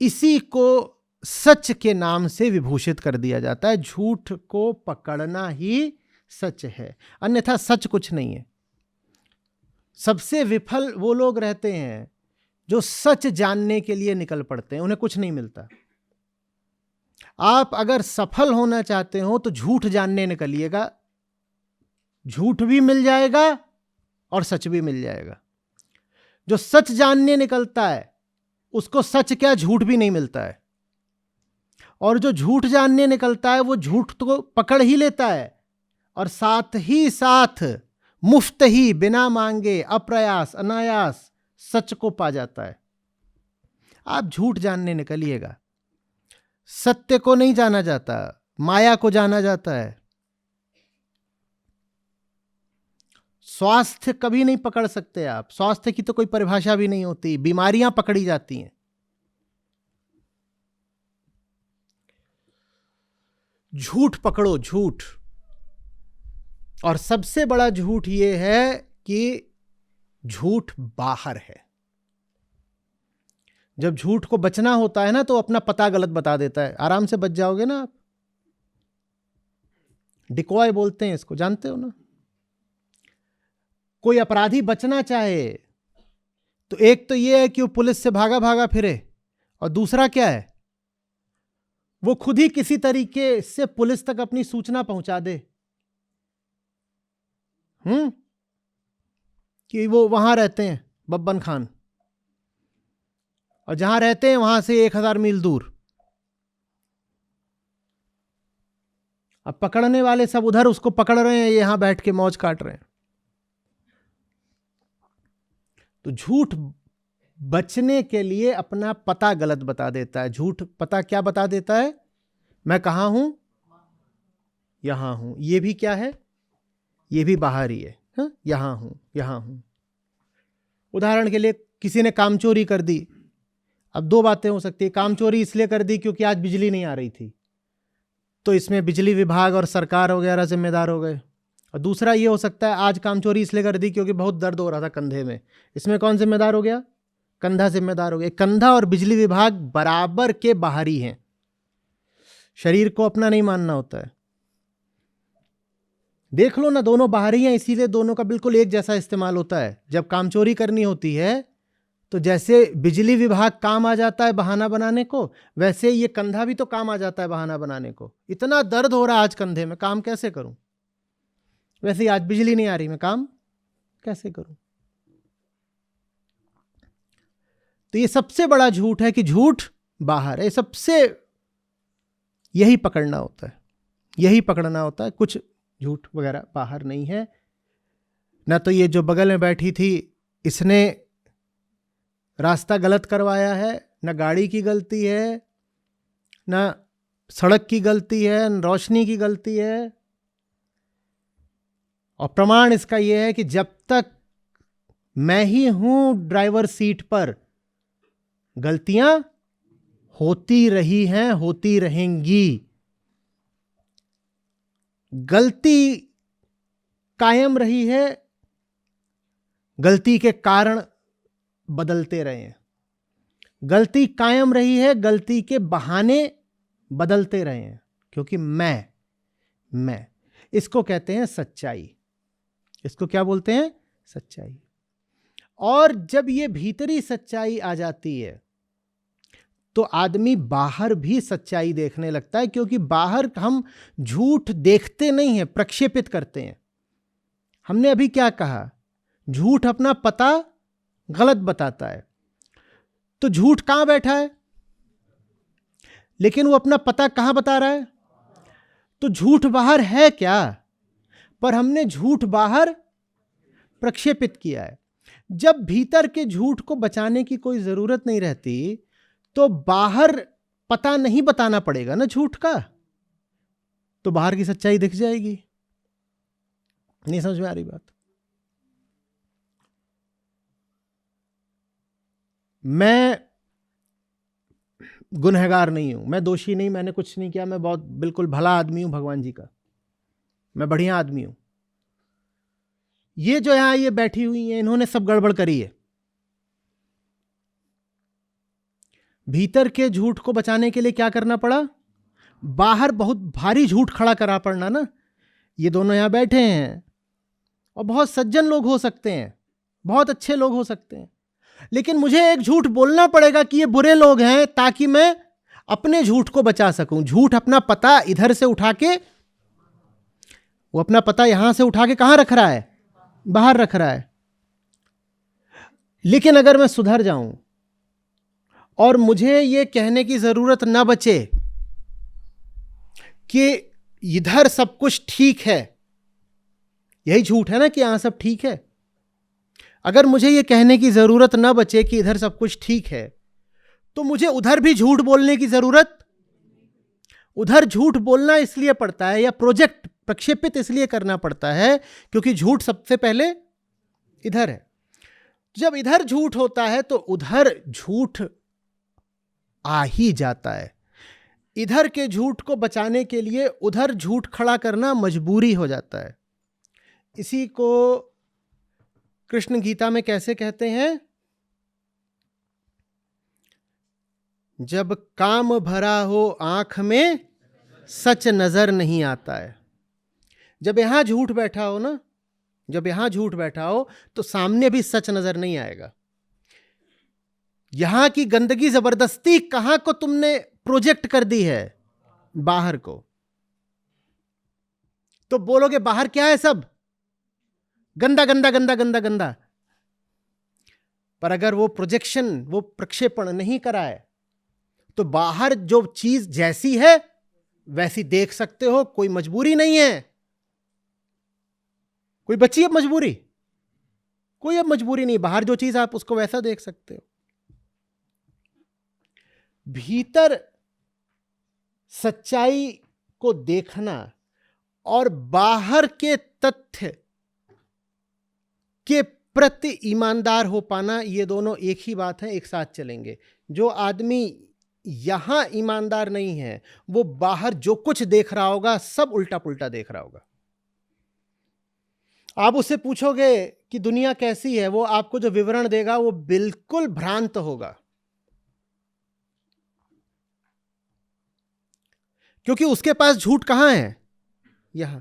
इसी को सच के नाम से विभूषित कर दिया जाता है। झूठ को पकड़ना ही सच है, अन्यथा सच कुछ नहीं है। सबसे विफल वो लोग रहते हैं जो सच जानने के लिए निकल पड़ते हैं, उन्हें कुछ नहीं मिलता। आप अगर सफल होना चाहते हो तो झूठ जानने निकलिएगा, झूठ भी मिल जाएगा और सच भी मिल जाएगा। जो सच जानने निकलता है उसको सच क्या झूठ भी नहीं मिलता है, और जो झूठ जानने निकलता है वो झूठ को पकड़ ही लेता है और साथ ही साथ मुफ्त ही, बिना मांगे, अप्रयास, अनायास सच को पा जाता है। आप झूठ जानने निकलिएगा। सत्य को नहीं जाना जाता, माया को जाना जाता है। स्वास्थ्य कभी नहीं पकड़ सकते आप, स्वास्थ्य की तो कोई परिभाषा भी नहीं होती, बीमारियां पकड़ी जाती हैं। झूठ पकड़ो, झूठ। और सबसे बड़ा झूठ यह है कि झूठ बाहर है। जब झूठ को बचना होता है ना तो अपना पता गलत बता देता है, आराम से बच जाओगे ना आप। डिकॉय बोलते हैं इसको, जानते हो ना। कोई अपराधी बचना चाहे तो एक तो ये है कि वो पुलिस से भागा भागा फिरे, और दूसरा क्या है, वो खुद ही किसी तरीके से पुलिस तक अपनी सूचना पहुंचा दे कि वो वहां रहते हैं बब्बन खान, और जहां रहते हैं वहां से 1000 मील दूर। अब पकड़ने वाले सब उधर उसको पकड़ रहे हैं, यहां बैठ के मौज काट रहे हैं। तो झूठ बचने के लिए अपना पता गलत बता देता है। झूठ पता क्या बता देता है, मैं कहां हूं, यहां हूं। ये भी क्या है, ये भी बाहर ही है, यहां हूं, यहां हूं। उदाहरण के लिए किसी ने कामचोरी कर दी। अब दो बातें हो सकती है, कामचोरी इसलिए कर दी क्योंकि आज बिजली नहीं आ रही थी, तो इसमें बिजली विभाग और सरकार वगैरह जिम्मेदार हो गए। और दूसरा ये हो सकता है, आज कामचोरी इसलिए कर दी क्योंकि बहुत दर्द हो रहा था कंधे में, इसमें कौन जिम्मेदार हो गया, कंधा जिम्मेदार हो गया। कंधा और बिजली विभाग बराबर के बाहरी हैं, शरीर को अपना नहीं मानना होता है। देख लो ना, दोनों बाहरी हैं, इसीलिए दोनों का बिल्कुल एक जैसा इस्तेमाल होता है। जब कामचोरी करनी होती है तो जैसे बिजली विभाग काम आ जाता है बहाना बनाने को, वैसे ये कंधा भी तो काम आ जाता है बहाना बनाने को। इतना दर्द हो रहा है आज कंधे में, काम कैसे करूं, वैसे ही आज बिजली नहीं आ रही, मैं काम कैसे करूं। तो ये सबसे बड़ा झूठ है कि झूठ बाहर है। सबसे यही पकड़ना होता है, यही पकड़ना होता है। कुछ झूठ वगैरह बाहर नहीं है। ना तो ये जो बगल में बैठी थी इसने रास्ता गलत करवाया है, ना गाड़ी की गलती है, ना सड़क की गलती है, ना रोशनी की गलती है। और प्रमाण इसका यह है कि जब तक मैं ही हूं ड्राइवर सीट पर, गलतियां होती रही हैं, होती रहेंगी। गलती कायम रही है, गलती के कारण बदलते रहे हैं। गलती कायम रही है, गलती के बहाने बदलते रहे हैं, क्योंकि मैं इसको कहते हैं सच्चाई। इसको क्या बोलते हैं, सच्चाई। और जब ये भीतरी सच्चाई आ जाती है तो आदमी बाहर भी सच्चाई देखने लगता है, क्योंकि बाहर हम झूठ देखते नहीं हैं, प्रक्षेपित करते हैं। हमने अभी क्या कहा, झूठ अपना पता गलत बताता है। तो झूठ कहां बैठा है, लेकिन वो अपना पता कहां बता रहा है। तो झूठ बाहर है क्या, पर हमने झूठ बाहर प्रक्षेपित किया है। जब भीतर के झूठ को बचाने की कोई जरूरत नहीं रहती तो बाहर पता नहीं बताना पड़ेगा ना झूठ का, तो बाहर की सच्चाई दिख जाएगी। नहीं समझ में आ रही बात। मैं गुनहगार नहीं हूं, मैं दोषी नहीं, मैंने कुछ नहीं किया, मैं बहुत बिल्कुल भला आदमी हूं भगवान जी का, मैं बढ़िया आदमी हूं। ये जो यहां ये बैठी हुई है, इन्होंने सब गड़बड़ करी है। भीतर के झूठ को बचाने के लिए क्या करना पड़ा, बाहर बहुत भारी झूठ खड़ा करा पड़ना ना। ये दोनों यहां बैठे हैं और बहुत सज्जन लोग हो सकते हैं, बहुत अच्छे लोग हो सकते हैं, लेकिन मुझे एक झूठ बोलना पड़ेगा कि ये बुरे लोग हैं, ताकि मैं अपने झूठ को बचा सकूं। झूठ अपना पता इधर से उठा के, वो अपना पता यहां से उठा के कहां रख रहा है, बाहर रख रहा है। लेकिन अगर मैं सुधर जाऊं और मुझे ये कहने की जरूरत ना बचे कि इधर सब कुछ ठीक है, यही झूठ है ना कि यहां सब ठीक है। अगर मुझे ये कहने की जरूरत ना बचे कि इधर सब कुछ ठीक है, तो मुझे उधर भी झूठ बोलने की जरूरत, उधर झूठ बोलना इसलिए पड़ता है, या प्रोजेक्ट प्रक्षेपित इसलिए करना पड़ता है क्योंकि झूठ सबसे पहले इधर है। जब इधर झूठ होता है तो उधर झूठ आ ही जाता है। इधर के झूठ को बचाने के लिए उधर झूठ खड़ा करना मजबूरी हो जाता है। इसी को कृष्ण गीता में कैसे कहते हैं, जब काम भरा हो आंख में सच नजर नहीं आता है। जब यहां झूठ बैठा हो ना, जब यहां झूठ बैठा हो तो सामने भी सच नजर नहीं आएगा। यहां की गंदगी जबरदस्ती कहां को तुमने प्रोजेक्ट कर दी है? बाहर को। तो बोलोगे बाहर क्या है? सब गंदा गंदा गंदा गंदा गंदा। पर अगर वो प्रोजेक्शन, वो प्रक्षेपण नहीं करा है तो बाहर जो चीज जैसी है वैसी देख सकते हो। कोई मजबूरी नहीं है। कोई बची अब मजबूरी? कोई अब मजबूरी नहीं। बाहर जो चीज आप उसको वैसा देख सकते हो। भीतर सच्चाई को देखना और बाहर के तथ्य के प्रति ईमानदार हो पाना, ये दोनों एक ही बात है, एक साथ चलेंगे। जो आदमी यहां ईमानदार नहीं है वो बाहर जो कुछ देख रहा होगा सब उल्टा पुल्टा देख रहा होगा। आप उससे पूछोगे कि दुनिया कैसी है, वो आपको जो विवरण देगा वो बिल्कुल भ्रांत होगा, क्योंकि उसके पास झूठ कहां है? यहां।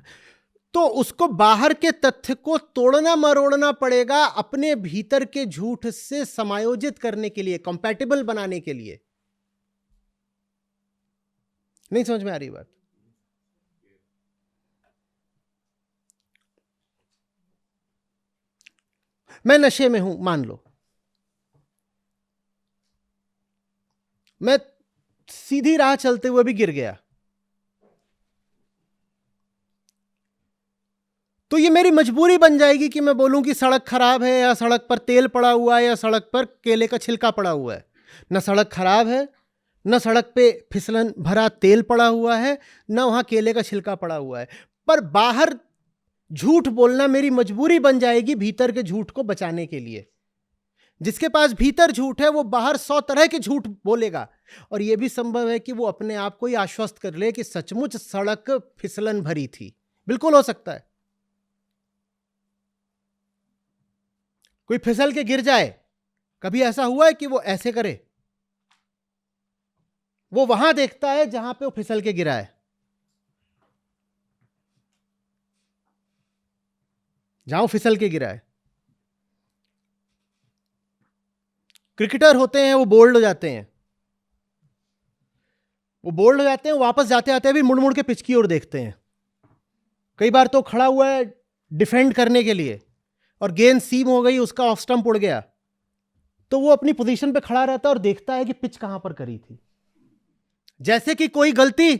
तो उसको बाहर के तथ्य को तोड़ना मरोड़ना पड़ेगा अपने भीतर के झूठ से समायोजित करने के लिए, कंपैटिबल बनाने के लिए। नहीं समझ में आ रही बात? मैं नशे में हूं, मान लो। मैं सीधी राह चलते हुए भी गिर गया, तो ये मेरी मजबूरी बन जाएगी कि मैं बोलूं कि सड़क खराब है, या सड़क पर तेल पड़ा हुआ है, या सड़क पर केले का छिलका पड़ा हुआ है। न सड़क खराब है, न सड़क पे फिसलन भरा तेल पड़ा हुआ है, न वहां केले का छिलका पड़ा हुआ है। पर बाहर झूठ बोलना मेरी मजबूरी बन जाएगी भीतर के झूठ को बचाने के लिए। जिसके पास भीतर झूठ है वो बाहर 100 तरह के झूठ बोलेगा। और यह भी संभव है कि वो अपने आप को ही आश्वस्त कर ले कि सचमुच सड़क फिसलन भरी थी। बिल्कुल हो सकता है। कोई फिसल के गिर जाए, कभी ऐसा हुआ है कि वो ऐसे करे? वो वहां देखता है जहां पे वो फिसल के गिरा है, जहां वो फिसल के गिरा है। क्रिकेटर होते हैं, वो बोल्ड हो जाते हैं, वापस जाते आते भी मुड़ मुड़ के पिच की ओर देखते हैं। कई बार तो खड़ा हुआ है डिफेंड करने के लिए और गेंद सीम हो गई, उसका ऑफ स्टंप उड़ गया, तो वो अपनी पोजीशन पे खड़ा रहता है और देखता है कि पिच कहां पर करी थी। जैसे कि कोई गलती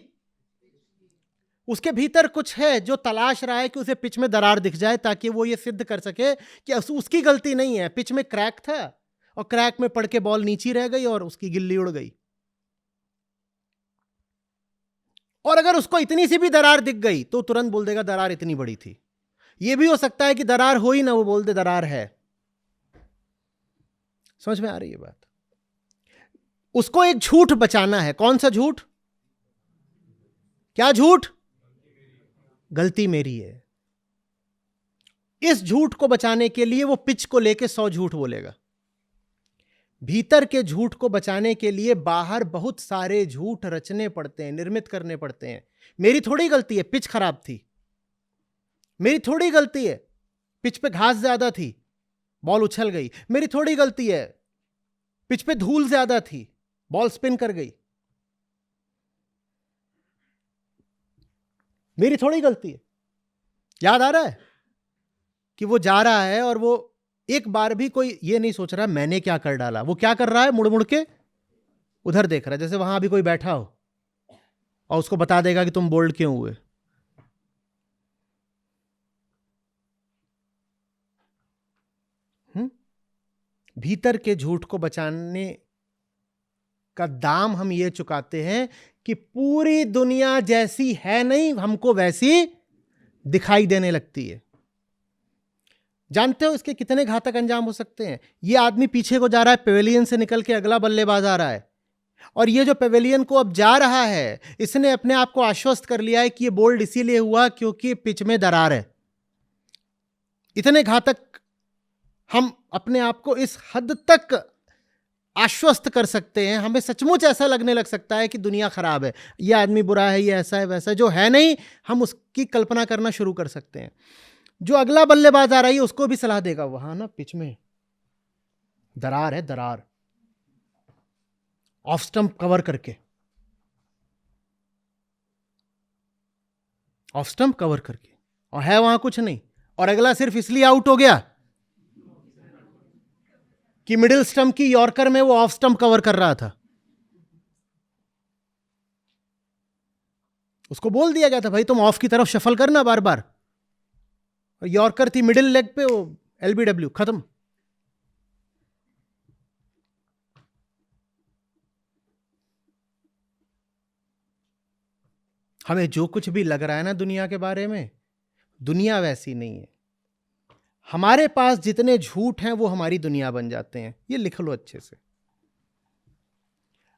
उसके भीतर कुछ है जो तलाश रहा है कि उसे पिच में दरार दिख जाए, ताकि वो ये सिद्ध कर सके कि उसकी गलती नहीं है, पिच में क्रैक था और क्रैक में पड़ के बॉल नीचे रह गई और उसकी गिल्ली उड़ गई। और अगर उसको इतनी सी भी दरार दिख गई तो तुरंत बोल देगा दरार इतनी बड़ी थी। यह भी हो सकता है कि दरार हो ही ना, वो बोल दे दरार है। समझ में आ रही है बात? उसको एक झूठ बचाना है। कौन सा झूठ? क्या झूठ? गलती मेरी है। इस झूठ को बचाने के लिए वो पिच को लेके 100 झूठ बोलेगा। भीतर के झूठ को बचाने के लिए बाहर बहुत सारे झूठ रचने पड़ते हैं, निर्मित करने पड़ते हैं। मेरी थोड़ी गलती है, पिच खराब थी। मेरी थोड़ी गलती है, पिच पे घास ज्यादा थी, बॉल उछल गई। मेरी थोड़ी गलती है, पिच पे धूल ज्यादा थी, बॉल स्पिन कर गई। मेरी थोड़ी गलती है। याद आ रहा है कि वो जा रहा है और वो एक बार भी कोई ये नहीं सोच रहा मैंने क्या कर डाला। वो क्या कर रहा है? मुड़ मुड़ के उधर देख रहा है, जैसे वहां अभी कोई बैठा हो और उसको बता देगा कि तुम बोल्ड क्यों हुए। भीतर के झूठ को बचाने का दाम हम ये चुकाते हैं कि पूरी दुनिया जैसी है नहीं, हमको वैसी दिखाई देने लगती है। जानते हो इसके कितने घातक अंजाम हो सकते हैं? ये आदमी पीछे को जा रहा है, पेवेलियन से निकल के अगला बल्लेबाज आ रहा है, और ये जो पेवेलियन को अब जा रहा है, इसने अपने आप को आश्वस्त कर लिया है कि ये बोल्ड इसीलिए हुआ क्योंकि पिच में दरार है। इतने घातक हम अपने आप को इस हद तक आश्वस्त कर सकते हैं, हमें सचमुच ऐसा लगने लग सकता है कि दुनिया खराब है, ये आदमी बुरा है, ये ऐसा है वैसा है, जो है नहीं हम उसकी कल्पना करना शुरू कर सकते हैं। जो अगला बल्लेबाज आ रही है उसको भी सलाह देगा वहां ना पिच में दरार है, दरार। ऑफ स्टंप कवर करके, ऑफ स्टंप कवर करके, और है वहां कुछ नहीं, और अगला सिर्फ इसलिए आउट हो गया कि मिडिल स्टंप की यॉर्कर में वो ऑफ स्टंप कवर कर रहा था। उसको बोल दिया गया था भाई तुम ऑफ की तरफ शफल करना बार बार, और यॉर्कर थी मिडिल लेग पे, वो एलबीडब्ल्यू खत्म। हमें जो कुछ भी लग रहा है ना दुनिया के बारे में, दुनिया वैसी नहीं है। हमारे पास जितने झूठ हैं वो हमारी दुनिया बन जाते हैं। ये लिख लो अच्छे से,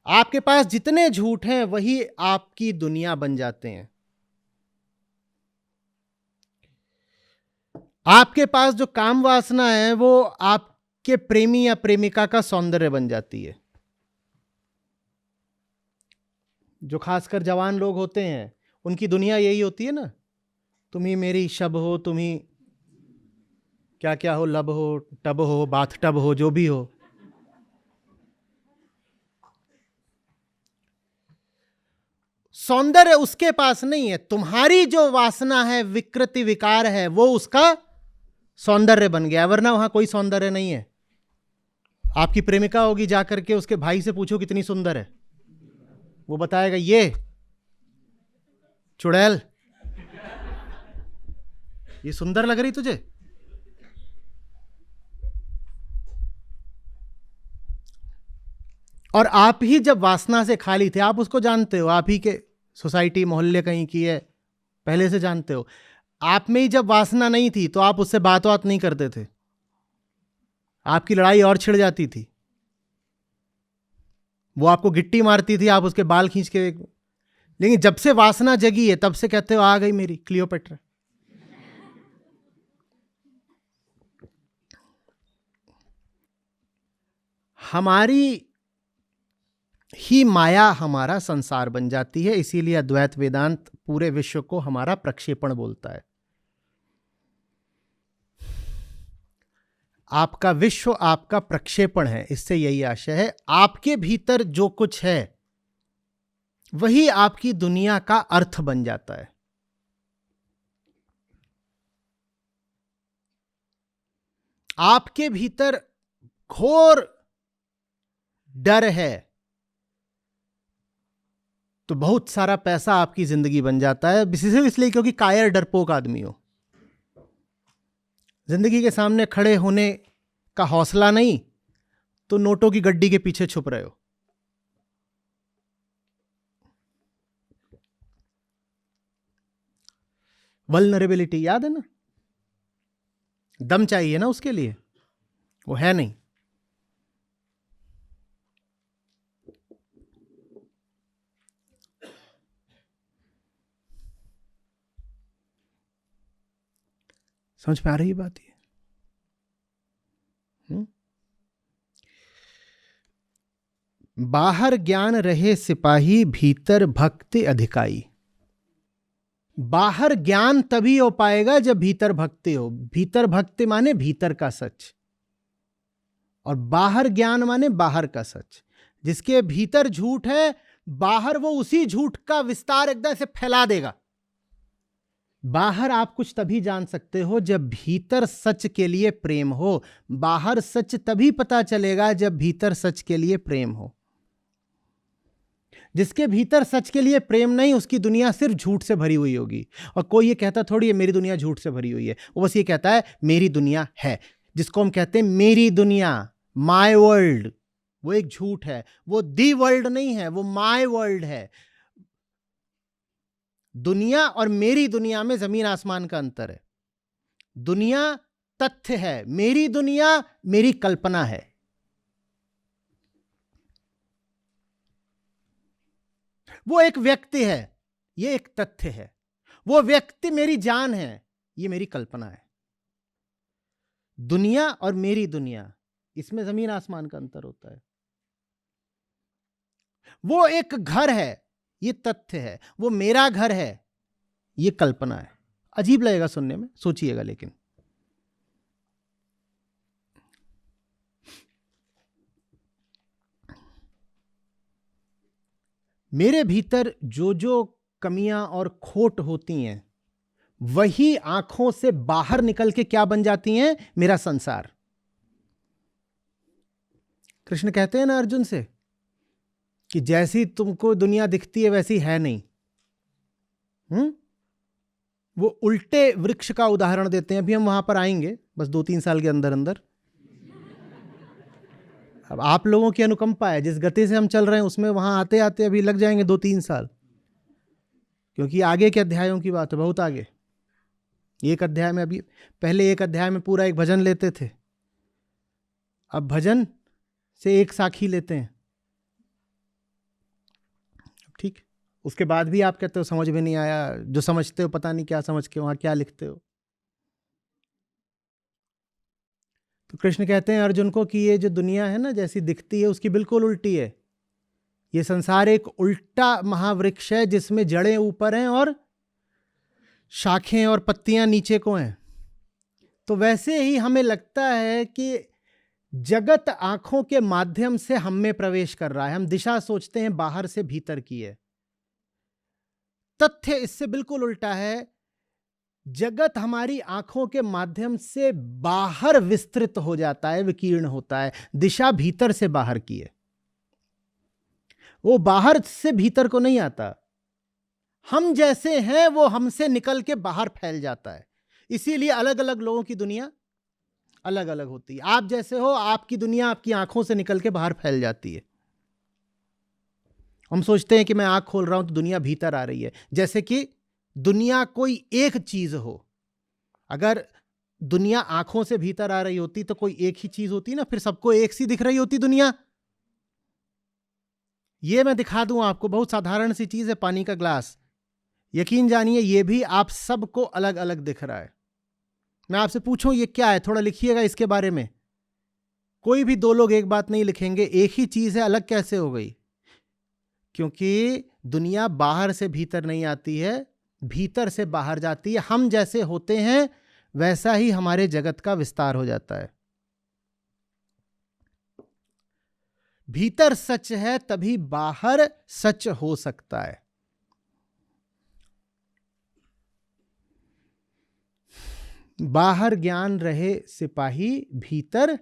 आपके पास जितने झूठ हैं वही आपकी दुनिया बन जाते हैं। आपके पास जो काम वासना है वो आपके प्रेमी या प्रेमिका का सौंदर्य बन जाती है। जो खासकर जवान लोग होते हैं उनकी दुनिया यही होती है ना, तुम ही मेरी शब हो, तुम ही क्या क्या हो, लब हो, टब हो, बाथ टब हो, जो भी हो। सौंदर्य उसके पास नहीं है, तुम्हारी जो वासना है, विकृति विकार है, वो उसका सौंदर्य बन गया, वरना वहां कोई सौंदर्य नहीं है। आपकी प्रेमिका होगी, जाकर के उसके भाई से पूछो कितनी सुंदर है, वो बताएगा ये चुड़ैल, ये सुंदर लग रही तुझे। और आप ही जब वासना से खाली थे, आप उसको जानते हो, आप ही के सोसाइटी मोहल्ले कहीं की है, पहले से जानते हो। आप में ही जब वासना नहीं थी तो आप उससे बात नहीं करते थे, आपकी लड़ाई और छिड़ जाती थी। वो आपको गिट्टी मारती थी, आप उसके बाल खींच के। लेकिन जब से वासना जगी है तब से कहते हो आ गई मेरी क्लियोपेट्रा। हमारी ही माया हमारा संसार बन जाती है, इसीलिए अद्वैत वेदांत पूरे विश्व को हमारा प्रक्षेपण बोलता है। आपका विश्व आपका प्रक्षेपण है, इससे यही आशय है। आपके भीतर जो कुछ है वही आपकी दुनिया का अर्थ बन जाता है। आपके भीतर घोर डर है तो बहुत सारा पैसा आपकी जिंदगी बन जाता है, सिर्फ इसलिए क्योंकि कायर डरपोक आदमी हो। जिंदगी के सामने खड़े होने का हौसला नहीं तो नोटों की गड्डी के पीछे छुप रहे हो। वल्नरेबिलिटी याद है ना, दम चाहिए ना उसके लिए, वो है नहीं। समझ में आ रही है बात ये? बाहर ज्ञान रहे सिपाही, भीतर भक्ति अधिकाई। बाहर ज्ञान तभी हो पाएगा जब भीतर भक्ति हो। भीतर भक्ति माने भीतर का सच, और बाहर ज्ञान माने बाहर का सच। जिसके भीतर झूठ है, बाहर वो उसी झूठ का विस्तार एकदम से फैला देगा। बाहर आप कुछ तभी जान सकते हो जब भीतर सच के लिए प्रेम हो। बाहर सच तभी पता चलेगा जब भीतर सच के लिए प्रेम हो। जिसके भीतर सच के लिए प्रेम नहीं, उसकी दुनिया सिर्फ झूठ से भरी हुई होगी। और कोई ये कहता थोड़ी है मेरी दुनिया झूठ से भरी हुई है, वो बस ये कहता है मेरी दुनिया है। जिसको हम कहते हैं मेरी दुनिया, माय वर्ल्ड, वो एक झूठ है। वो दी वर्ल्ड नहीं है, वो माय वर्ल्ड है। दुनिया और मेरी दुनिया में जमीन आसमान का अंतर है। दुनिया तथ्य है, मेरी दुनिया मेरी कल्पना है। वो एक व्यक्ति है, ये एक तथ्य है। वो व्यक्ति मेरी जान है, ये मेरी कल्पना है। दुनिया और मेरी दुनिया, इसमें जमीन आसमान का अंतर होता है। वो एक घर है, ये तथ्य है। वो मेरा घर है, ये कल्पना है। अजीब लगेगा सुनने में, सोचिएगा। लेकिन मेरे भीतर जो जो कमियां और खोट होती हैं वही आंखों से बाहर निकल के क्या बन जाती हैं? मेरा संसार। कृष्ण कहते हैं ना अर्जुन से कि जैसी तुमको दुनिया दिखती है वैसी है नहीं। वो उल्टे वृक्ष का उदाहरण देते हैं, अभी हम वहां पर आएंगे बस 2-3 साल के अंदर अंदर। अब आप लोगों की अनुकंपा है, जिस गति से हम चल रहे हैं उसमें वहां आते आते अभी लग जाएंगे 2-3 साल, क्योंकि आगे के अध्यायों की बात है, बहुत आगे। एक अध्याय में, अभी पहले एक अध्याय में पूरा एक भजन लेते थे, अब भजन से एक साखी लेते हैं। ठीक, उसके बाद भी आप कहते हो समझ में नहीं आया, जो समझते हो पता नहीं क्या समझ के वहां क्या लिखते हो। तो कृष्ण कहते हैं अर्जुन को कि ये जो दुनिया है ना, जैसी दिखती है उसकी बिल्कुल उल्टी है। ये संसार एक उल्टा महावृक्ष है जिसमें जड़ें ऊपर हैं और शाखें और पत्तियां नीचे को हैं। तो वैसे ही हमें लगता है कि जगत आंखों के माध्यम से हम में प्रवेश कर रहा है। हम दिशा सोचते हैं बाहर से भीतर की है। तथ्य इससे बिल्कुल उल्टा है। जगत हमारी आंखों के माध्यम से बाहर विस्तृत हो जाता है, विकीर्ण होता है। दिशा भीतर से बाहर की है, वो बाहर से भीतर को नहीं आता। हम जैसे हैं वो हमसे निकल के बाहर फैल जाता है। इसीलिए अलग अलग लोगों की दुनिया अलग अलग होती है। आप जैसे हो, आपकी दुनिया आपकी आंखों से निकल के बाहर फैल जाती है। हम सोचते हैं कि मैं आंख खोल रहा हूं तो दुनिया भीतर आ रही है, जैसे कि दुनिया कोई एक चीज हो। अगर दुनिया आंखों से भीतर आ रही होती तो कोई एक ही चीज होती ना, फिर सबको एक सी दिख रही होती दुनिया। ये मैं दिखा दूं आपको, बहुत साधारण सी चीज है, पानी का ग्लास। यकीन जानिए ये भी आप सबको अलग अलग दिख रहा है। मैं आपसे पूछूं ये क्या है, थोड़ा लिखिएगा इसके बारे में। कोई भी दो लोग एक बात नहीं लिखेंगे, एक ही चीज है, अलग कैसे हो गई? क्योंकि दुनिया बाहर से भीतर नहीं आती है, भीतर से बाहर जाती है। हम जैसे होते हैं वैसा ही हमारे जगत का विस्तार हो जाता है। भीतर सच है तभी बाहर सच हो सकता है। बाहर ज्ञान रहे सिपाही, भीतर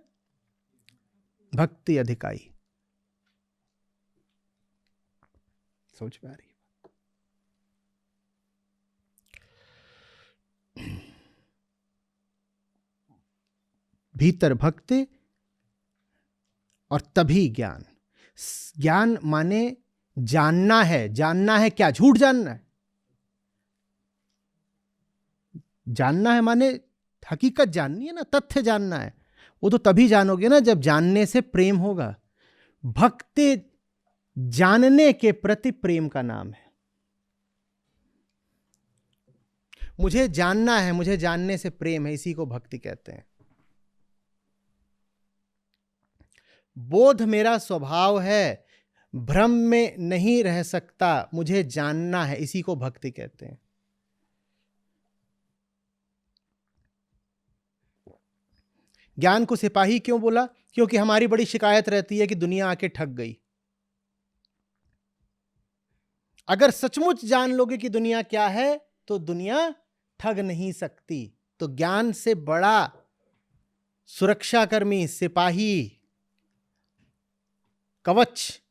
भक्ति अधिकाई। सोच में आ रही है? भीतर भक्ति और तभी ज्ञान। ज्ञान माने जानना है। जानना है क्या? झूठ जानना है। जानना है माने हकीकत जाननी है ना, तथ्य जानना है। वो तो तभी जानोगे ना जब जानने से प्रेम होगा। भक्ति जानने के प्रति प्रेम का नाम है। मुझे जानना है, मुझे जानने से प्रेम है, इसी को भक्ति कहते हैं। बोध मेरा स्वभाव है, भ्रम में नहीं रह सकता, मुझे जानना है, इसी को भक्ति कहते हैं। ज्ञान को सिपाही क्यों बोला? क्योंकि हमारी बड़ी शिकायत रहती है कि दुनिया आके ठग गई। अगर सचमुच जान लोगे कि दुनिया क्या है तो दुनिया ठग नहीं सकती। तो ज्ञान से बड़ा सुरक्षाकर्मी, सिपाही, कवच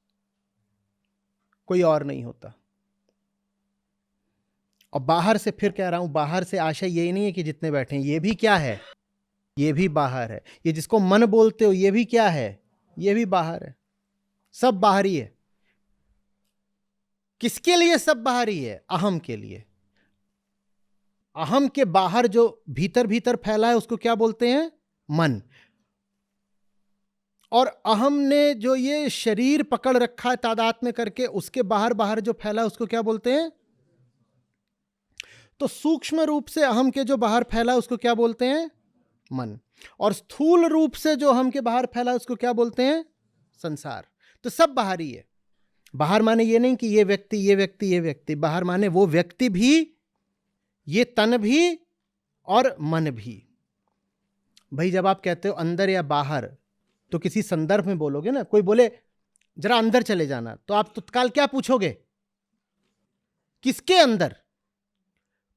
कोई और नहीं होता। और बाहर से, फिर कह रहा हूं, बाहर से आशय यही नहीं है कि जितने बैठे हैं ये भी क्या है, ये भी बाहर है। ये जिसको मन बोलते हो ये भी क्या है, ये भी बाहर है। सब बाहरी है। किसके लिए सब बाहरी है? अहम के लिए। अहम के बाहर जो भीतर भीतर फैला है उसको क्या बोलते हैं? मन। और अहम ने जो ये शरीर पकड़ रखा है तादाद में करके, उसके बाहर बाहर जो फैला है उसको क्या बोलते हैं? तो सूक्ष्म रूप से अहम के जो बाहर फैला है उसको क्या बोलते हैं? मन। और स्थूल रूप से जो अहम के बाहर फैला है उसको क्या बोलते हैं? संसार। तो सब बाहरी है। बाहर माने ये नहीं कि ये व्यक्ति, ये व्यक्ति, ये व्यक्ति। बाहर माने वो व्यक्ति भी, ये तन भी और मन भी। भाई जब आप कहते हो अंदर या बाहर तो किसी संदर्भ में बोलोगे ना। कोई बोले जरा अंदर चले जाना तो आप तत्काल क्या पूछोगे? किसके अंदर?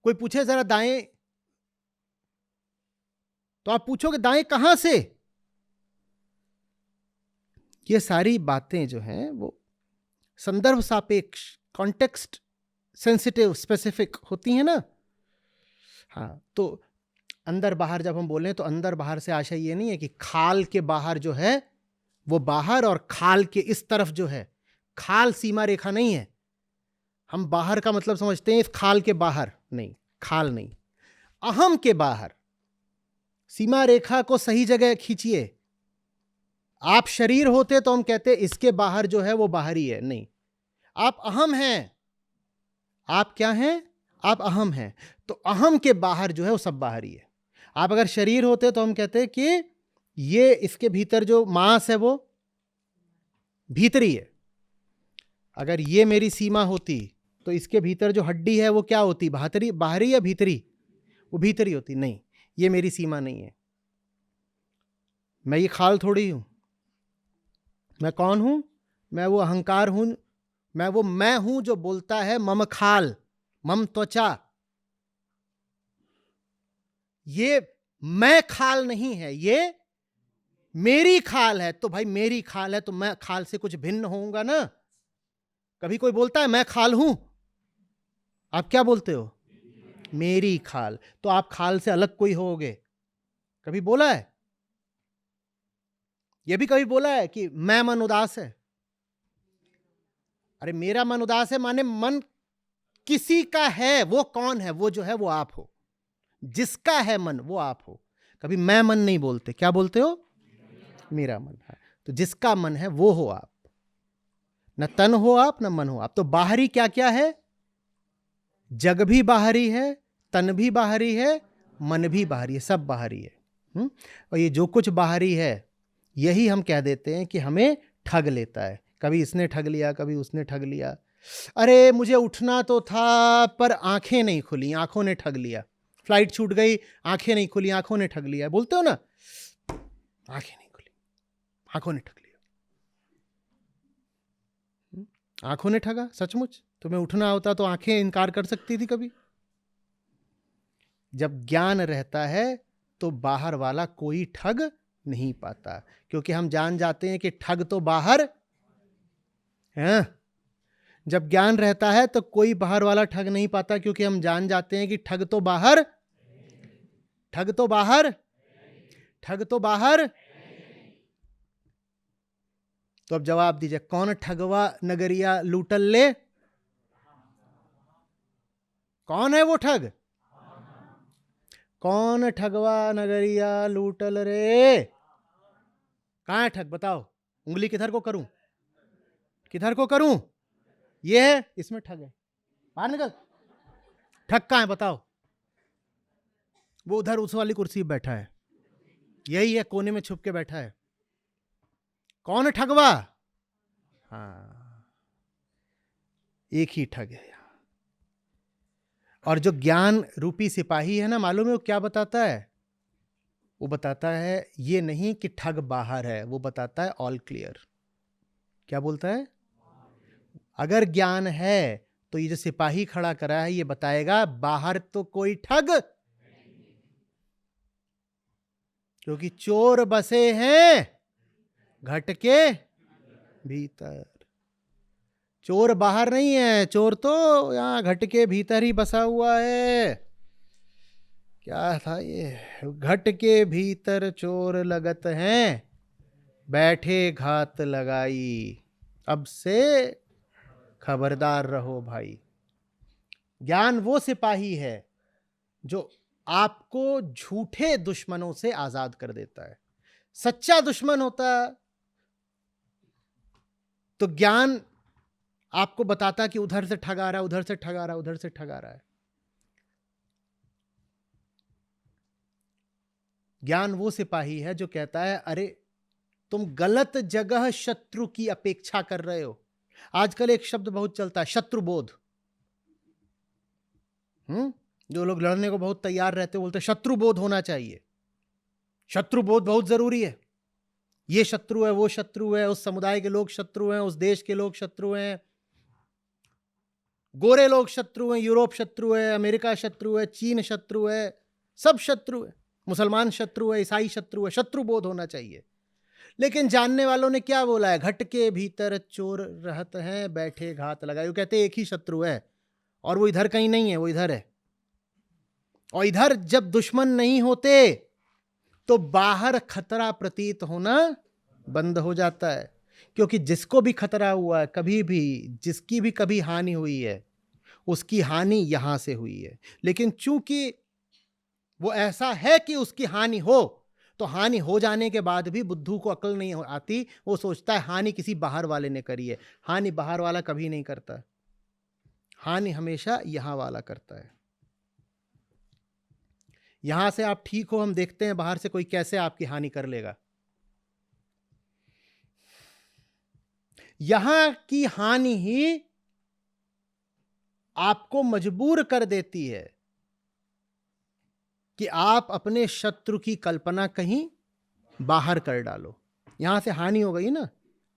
कोई पूछे जरा दाएं, तो आप पूछोगे दाएं कहां से? ये सारी बातें जो हैं वो संदर्भ सापेक्ष, कॉन्टेक्स्ट सेंसिटिव, स्पेसिफिक होती हैं ना। हाँ, तो अंदर बाहर जब हम बोलें तो अंदर बाहर से आशय ये नहीं है कि खाल के बाहर जो है वो बाहर और खाल के इस तरफ जो है, खाल सीमा रेखा नहीं है। हम बाहर का मतलब समझते हैं इस खाल के बाहर, नहीं, खाल नहीं, अहम के बाहर। सीमा रेखा को सही जगह खींचिए। आप शरीर होते तो हम कहते इसके बाहर जो है वो बाहरी है, नहीं, आप अहम हैं। आप क्या हैं? आप अहम हैं। तो अहम के बाहर जो है वो सब बाहरी है। आप अगर शरीर होते तो हम कहते कि ये इसके भीतर जो मांस है वो भीतरी है। अगर ये मेरी सीमा होती तो इसके भीतर जो हड्डी है वो क्या होती? बाहरी, बाहरी या भीतरी? वो भीतरी होती। नहीं, ये मेरी सीमा नहीं है। मैं ये खाल थोड़ी हूं। मैं कौन हूं? मैं वो अहंकार हूं, मैं वो मैं हूं जो बोलता है मम खाल, मम त्वचा। ये मैं खाल नहीं है, ये मेरी खाल है। तो भाई मेरी खाल है तो मैं खाल से कुछ भिन्न होऊंगा ना। कभी कोई बोलता है मैं खाल हूं? आप क्या बोलते हो? मेरी खाल। तो आप खाल से अलग कोई होगे? कभी बोला है? यह भी कभी बोला है कि मैं मन उदास है? अरे मेरा मन उदास है माने मन किसी का है, वो कौन है? वो जो है वो आप हो। जिसका है मन वो आप हो। कभी मैं मन नहीं बोलते, क्या बोलते हो? मेरा मन है। तो जिसका मन है वो हो आप। न तन हो आप, न मन हो आप। तो बाहरी क्या क्या है? जग भी बाहरी है, तन भी बाहरी है, मन भी बाहरी है, सब बाहरी है। और ये जो कुछ बाहरी है यही हम कह देते हैं कि हमें ठग लेता है। कभी इसने ठग लिया, कभी उसने ठग लिया। अरे मुझे उठना तो था पर आंखें नहीं खुली, आंखों ने ठग लिया। फ्लाइट छूट गई, आंखें नहीं खुली, आंखों ने ठग लिया। बोलते हो ना, आंखें नहीं खुली, आंखों ने ठग लिया। आंखों ने ठगा? सचमुच तुम्हें उठना होता तो आंखें इनकार कर सकती थी कभी? जब ज्ञान रहता है तो बाहर वाला कोई ठग नहीं पाता, क्योंकि हम जान जाते हैं कि ठग तो बाहर है। जब ज्ञान रहता है तो कोई बाहर वाला ठग नहीं पाता, क्योंकि हम जान जाते हैं कि ठग तो बाहर, ठग तो बाहर, ठग तो बाहर। तो अब जवाब दीजिए, कौन ठगवा नगरिया लूटल ले? कौन है वो ठग? कौन ठगवा नगरिया लूटल रे? कहां है ठग? बताओ। उंगली किधर को करूं? किधर को करूं? ये है, इसमें ठग है। बाहर निकल। ठग कहां है बताओ? वो उधर उस वाली कुर्सी पर बैठा है, यही है, कोने में छुप के बैठा है। कौन ठगवा? हाँ, एक ही ठग है। और जो ज्ञान रूपी सिपाही है ना, मालूम है वो क्या बताता है? वो बताता है ये नहीं कि ठग बाहर है, वो बताता है ऑल क्लियर। क्या बोलता है? अगर ज्ञान है तो ये जो सिपाही खड़ा करा है ये बताएगा बाहर तो कोई ठग, क्योंकि चोर बसे हैं घट के भीतर। चोर बाहर नहीं है, चोर तो यहां घट के भीतर ही बसा हुआ है। क्या था ये? घट के भीतर चोर लगत हैं, बैठे घात लगाई। अब से खबरदार रहो भाई। ज्ञान वो सिपाही है जो आपको झूठे दुश्मनों से आजाद कर देता है। सच्चा दुश्मन होता तो ज्ञान आपको बताता कि उधर से ठगा रहा है, उधर से ठगा रहा है, उधर से ठगा रहा है। ज्ञान वो सिपाही है जो कहता है अरे तुम गलत जगह शत्रु की अपेक्षा कर रहे हो। आजकल एक शब्द बहुत चलता है, शत्रुबोध। जो लोग लड़ने को बहुत तैयार रहते बोलते शत्रुबोध होना चाहिए। शत्रुबोध बहुत जरूरी है। ये शत्रु है, वो शत्रु है, उस समुदाय के लोग शत्रु हैं, उस देश के लोग शत्रु हैं। गोरे लोग शत्रु हैं, यूरोप शत्रु है, अमेरिका शत्रु है, चीन शत्रु है, सब शत्रु है, मुसलमान शत्रु है, ईसाई शत्रु है, शत्रु बोध होना चाहिए। लेकिन जानने वालों ने क्या बोला है, घट के भीतर चोर रहत हैं, बैठे घात लगाए। वो कहते एक ही शत्रु है और वो इधर कहीं नहीं है, वो इधर है। और इधर जब दुश्मन नहीं होते तो बाहर खतरा प्रतीत होना बंद हो जाता है। क्योंकि जिसको भी खतरा हुआ है, कभी भी जिसकी भी कभी हानि हुई है, उसकी हानि यहां से हुई है। लेकिन चूंकि वो ऐसा है कि उसकी हानि हो, तो हानि हो जाने के बाद भी बुद्धू को अकल नहीं आती। वो सोचता है हानि किसी बाहर वाले ने करी है। हानि बाहर वाला कभी नहीं करता, हानि हमेशा यहां वाला करता है। यहां से आप ठीक हो, हम देखते हैं बाहर से कोई कैसे आपकी हानि कर लेगा। यहां की हानि ही आपको मजबूर कर देती है कि आप अपने शत्रु की कल्पना कहीं बाहर कर डालो। यहां से हानि हो गई ना,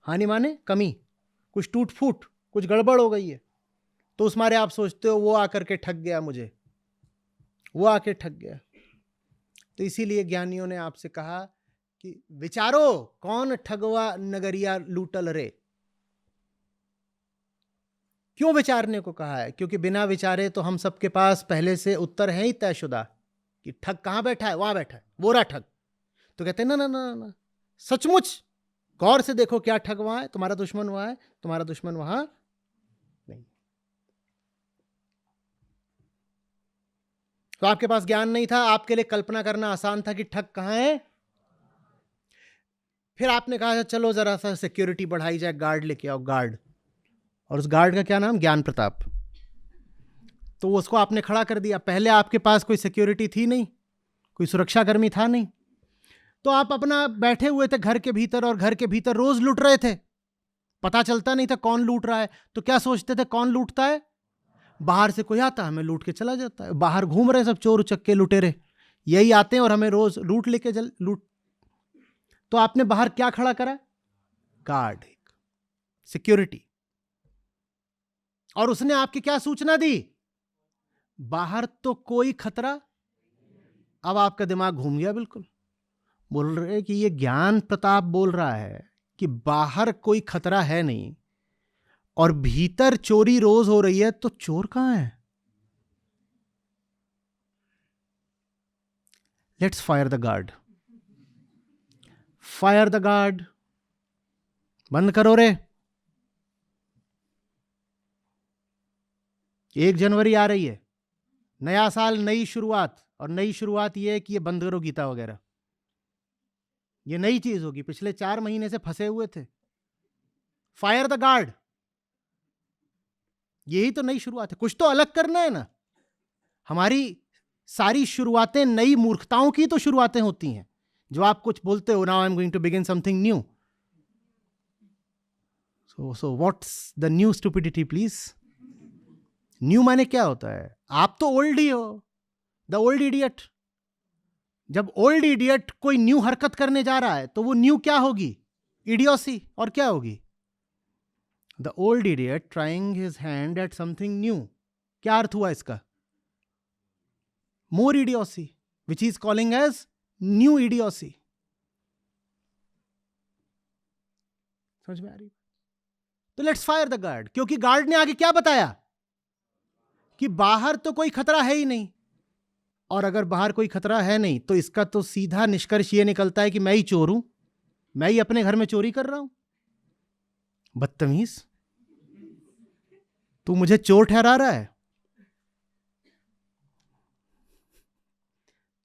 हानि माने कमी, कुछ टूट फूट, कुछ गड़बड़ हो गई है, तो उस मारे आप सोचते हो वो आकर के ठग गया मुझे, वो आके ठग गया। तो इसीलिए ज्ञानियों ने आपसे कहा कि विचारो कौन ठगवा नगरिया लूटल रे। क्यों विचारने को कहा है? क्योंकि बिना विचारे तो हम सबके पास पहले से उत्तर है ही तयशुदा कि ठग कहां बैठा है, वहां बैठा है, वो रहा ठग। तो कहते हैं ना ना ना ना, सचमुच गौर से देखो क्या ठग वहां है, तुम्हारा दुश्मन वहां है, तुम्हारा दुश्मन वहां नहीं। तो आपके पास ज्ञान नहीं था, आपके लिए कल्पना करना आसान था कि ठग कहां है। फिर आपने कहा चलो जरा सा सिक्योरिटी बढ़ाई जाए, गार्ड लेके आओ, गार्ड। और उस गार्ड का क्या नाम? ज्ञान प्रताप। तो उसको आपने खड़ा कर दिया। पहले आपके पास कोई सिक्योरिटी थी नहीं, कोई सुरक्षाकर्मी था नहीं, तो आप अपना बैठे हुए थे घर के भीतर, और घर के भीतर रोज लूट रहे थे। पता चलता नहीं था कौन लूट रहा है। तो क्या सोचते थे, कौन लूटता है? बाहर से कोई आता है, हमें लूट के चला जाता है। बाहर घूम रहे सब चोर उचक्के लुटेरे, यही आते हैं और हमें रोज लूट लेके लूट। तो आपने बाहर क्या खड़ा करा? Guard, security. और उसने आपकी क्या सूचना दी? बाहर तो कोई खतरा। अब आपका दिमाग घूम गया बिल्कुल। बोल रहे कि ये ज्ञान प्रताप बोल रहा है कि बाहर कोई खतरा है नहीं और भीतर चोरी रोज हो रही है, तो चोर कहां है? Let's fire the guard, fire the guard. बंद करो रे। 1 जनवरी आ रही है, नया साल, नई शुरुआत। और नई शुरुआत यह है कि ये बंद करो गीता वगैरह, ये नई चीज होगी। पिछले 4 महीने से फंसे हुए थे। फायर द गार्ड, यही तो नई शुरुआत है। कुछ तो अलग करना है ना। हमारी सारी शुरुआतें नई मूर्खताओं की तो शुरुआतें होती हैं, जो आप कुछ बोलते हो, now I am going to begin something new. So what's the new stupidity please? New माने क्या होता है? आप तो ओल्ड ही हो, द ओल्ड इडियट। जब ओल्ड इडियट कोई न्यू हरकत करने जा रहा है तो वो न्यू क्या होगी? इडियोसी। और क्या होगी? The old idiot trying his hand at something new. क्या अर्थ हुआ इसका? More idiocy, which is calling as new idiocy. समझ में आ रही? तो लेट्स फायर द गार्ड। क्योंकि गार्ड ने आगे क्या बताया कि बाहर तो कोई खतरा है ही नहीं। और अगर बाहर कोई खतरा है नहीं, तो इसका तो सीधा निष्कर्ष ये निकलता है कि मैं ही चोर हूं, मैं ही अपने घर में चोरी कर रहा हूं। बदतमीज, तू मुझे चोर ठहरा रहा है?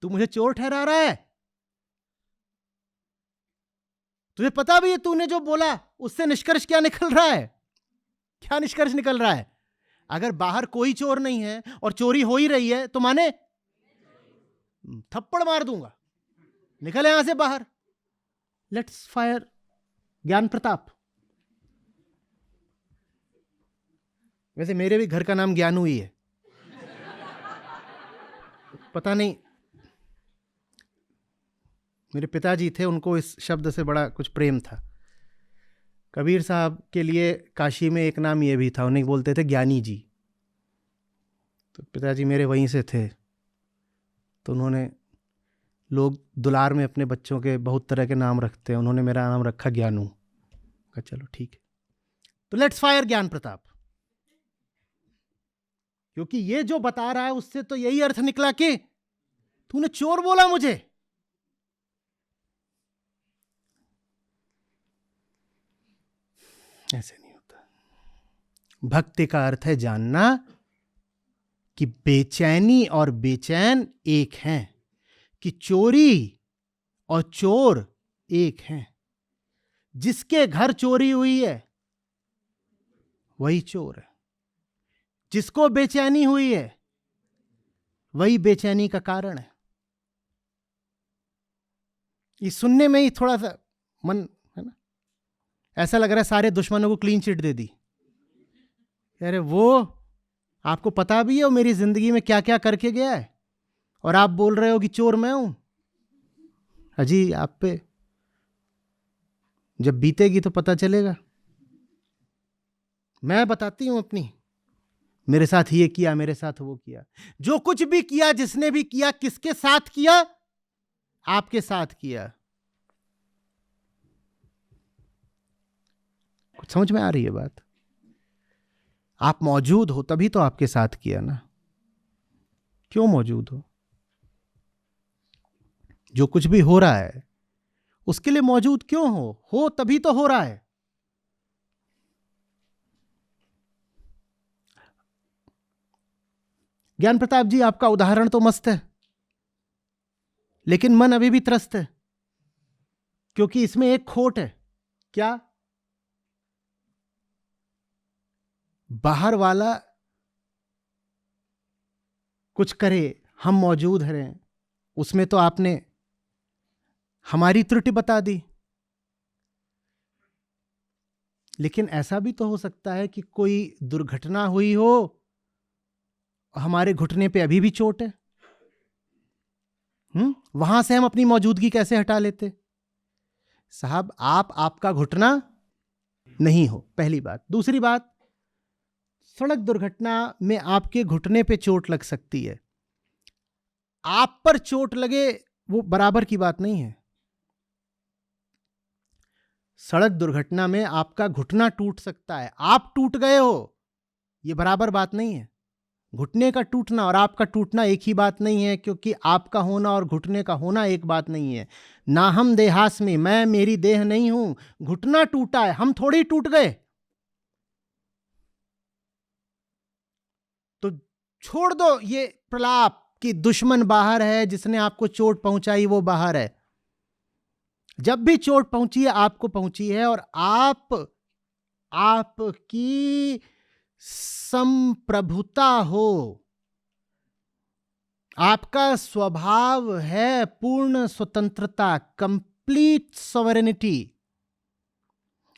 तू मुझे चोर ठहरा रहा है? तुझे पता भी है तूने जो बोला उससे निष्कर्ष क्या निकल रहा है? क्या निष्कर्ष निकल रहा है? अगर बाहर कोई चोर नहीं है और चोरी हो ही रही है, तो माने थप्पड़ मार दूंगा, निकल यहां से बाहर। लेट्स फायर ज्ञान प्रताप। वैसे मेरे भी घर का नाम ज्ञानू ही है, पता नहीं, मेरे पिताजी थे, उनको इस शब्द से बड़ा कुछ प्रेम था। कबीर साहब के लिए काशी में एक नाम ये भी था, उन्हें बोलते थे ज्ञानी जी। तो पिताजी मेरे वहीं से थे, तो उन्होंने, लोग दुलार में अपने बच्चों के बहुत तरह के नाम रखते हैं, उन्होंने मेरा नाम रखा ज्ञानू। कहा चलो ठीक है, तो लेट्स फायर ज्ञान प्रताप, क्योंकि ये जो बता रहा है उससे तो यही अर्थ निकला कि तूने चोर बोला मुझे। ऐसे नहीं होता। भक्ति का अर्थ है जानना कि बेचैनी और बेचैन एक हैं, कि चोरी और चोर एक हैं। जिसके घर चोरी हुई है वही चोर है, जिसको बेचैनी हुई है वही बेचैनी का कारण है। ये सुनने में ही थोड़ा सा मन है ना, ऐसा लग रहा है सारे दुश्मनों को क्लीन चिट दे दी। अरे वो आपको पता भी है वो मेरी जिंदगी में क्या क्या करके गया है, और आप बोल रहे हो कि चोर मैं हूं। अजी आप पे जब बीतेगी तो पता चलेगा। मैं बताती हूं अपनी, मेरे साथ ये किया, मेरे साथ वो किया। जो कुछ भी किया, जिसने भी किया, किसके साथ किया? आपके साथ किया। कुछ समझ में आ रही है बात? आप मौजूद हो तभी तो आपके साथ किया ना। क्यों मौजूद हो? जो कुछ भी हो रहा है उसके लिए मौजूद क्यों हो तभी तो हो रहा है। ज्ञान प्रताप जी, आपका उदाहरण तो मस्त है, लेकिन मन अभी भी त्रस्त है, क्योंकि इसमें एक खोट है। क्या? बाहर वाला कुछ करे, हम मौजूद हैं, उसमें तो आपने हमारी त्रुटि बता दी। लेकिन ऐसा भी तो हो सकता है कि कोई दुर्घटना हुई हो, हमारे घुटने पे अभी भी चोट है। वहां से हम अपनी मौजूदगी कैसे हटा लेते? साहब, आपका घुटना नहीं हो, पहली बात। दूसरी बात, सड़क दुर्घटना में आपके घुटने पे चोट लग सकती है, आप पर चोट लगे वो बराबर की बात नहीं है। सड़क दुर्घटना में आपका घुटना टूट सकता है, आप टूट गए हो, यह बराबर बात नहीं है। घुटने का टूटना और आपका टूटना एक ही बात नहीं है, क्योंकि आपका होना और घुटने का होना एक बात नहीं है। ना हम देहास में, मैं मेरी देह नहीं हूं। घुटना टूटा है, हम थोड़ी टूट गए। तो छोड़ दो ये प्रलाप कि दुश्मन बाहर है, जिसने आपको चोट पहुंचाई वो बाहर है। जब भी चोट पहुंची है आपको पहुंची है, और आपकी संप्रभुता हो, आपका स्वभाव है पूर्ण स्वतंत्रता, कंप्लीट सॉवरेनिटी।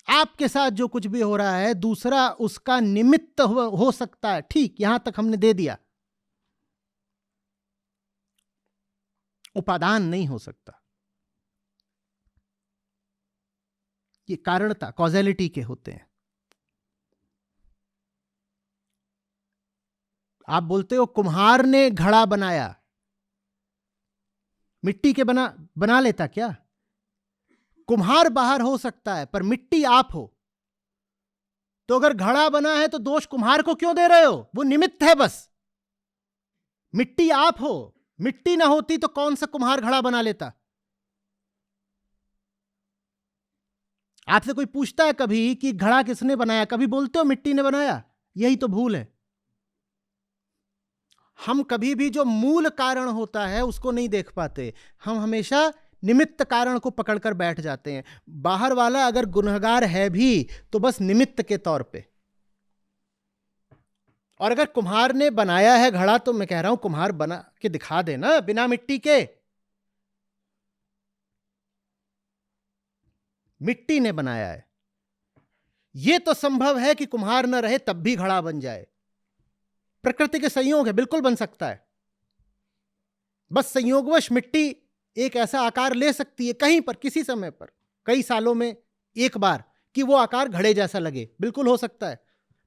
आपके साथ जो कुछ भी हो रहा है दूसरा उसका निमित्त हो सकता है, ठीक, यहां तक हमने दे दिया। उपादान नहीं हो सकता। ये कारणता, कॉजेलिटी के होते हैं। आप बोलते हो कुम्हार ने घड़ा बनाया, मिट्टी के बना लेता क्या? कुम्हार बाहर हो सकता है पर मिट्टी आप हो। तो अगर घड़ा बना है तो दोष कुम्हार को क्यों दे रहे हो? वो निमित्त है बस। मिट्टी आप हो, मिट्टी ना होती तो कौन सा कुम्हार घड़ा बना लेता? आपसे कोई पूछता है कभी कि घड़ा किसने बनाया? कभी बोलते हो मिट्टी ने बनाया? यही तो भूल है। हम कभी भी जो मूल कारण होता है उसको नहीं देख पाते, हम हमेशा निमित्त कारण को पकड़कर बैठ जाते हैं। बाहर वाला अगर गुनहगार है भी तो बस निमित्त के तौर पे। और अगर कुम्हार ने बनाया है घड़ा, तो मैं कह रहा हूं कुम्हार बना के दिखा देना बिना मिट्टी के। मिट्टी ने बनाया है, यह तो संभव है कि कुम्हार न रहे तब भी घड़ा बन जाए। प्रकृति के संयोग है, बिल्कुल बन सकता है। बस संयोगवश मिट्टी एक ऐसा आकार ले सकती है कहीं पर, किसी समय पर, कई सालों में एक बार, कि वो आकार घड़े जैसा लगे, बिल्कुल हो सकता है।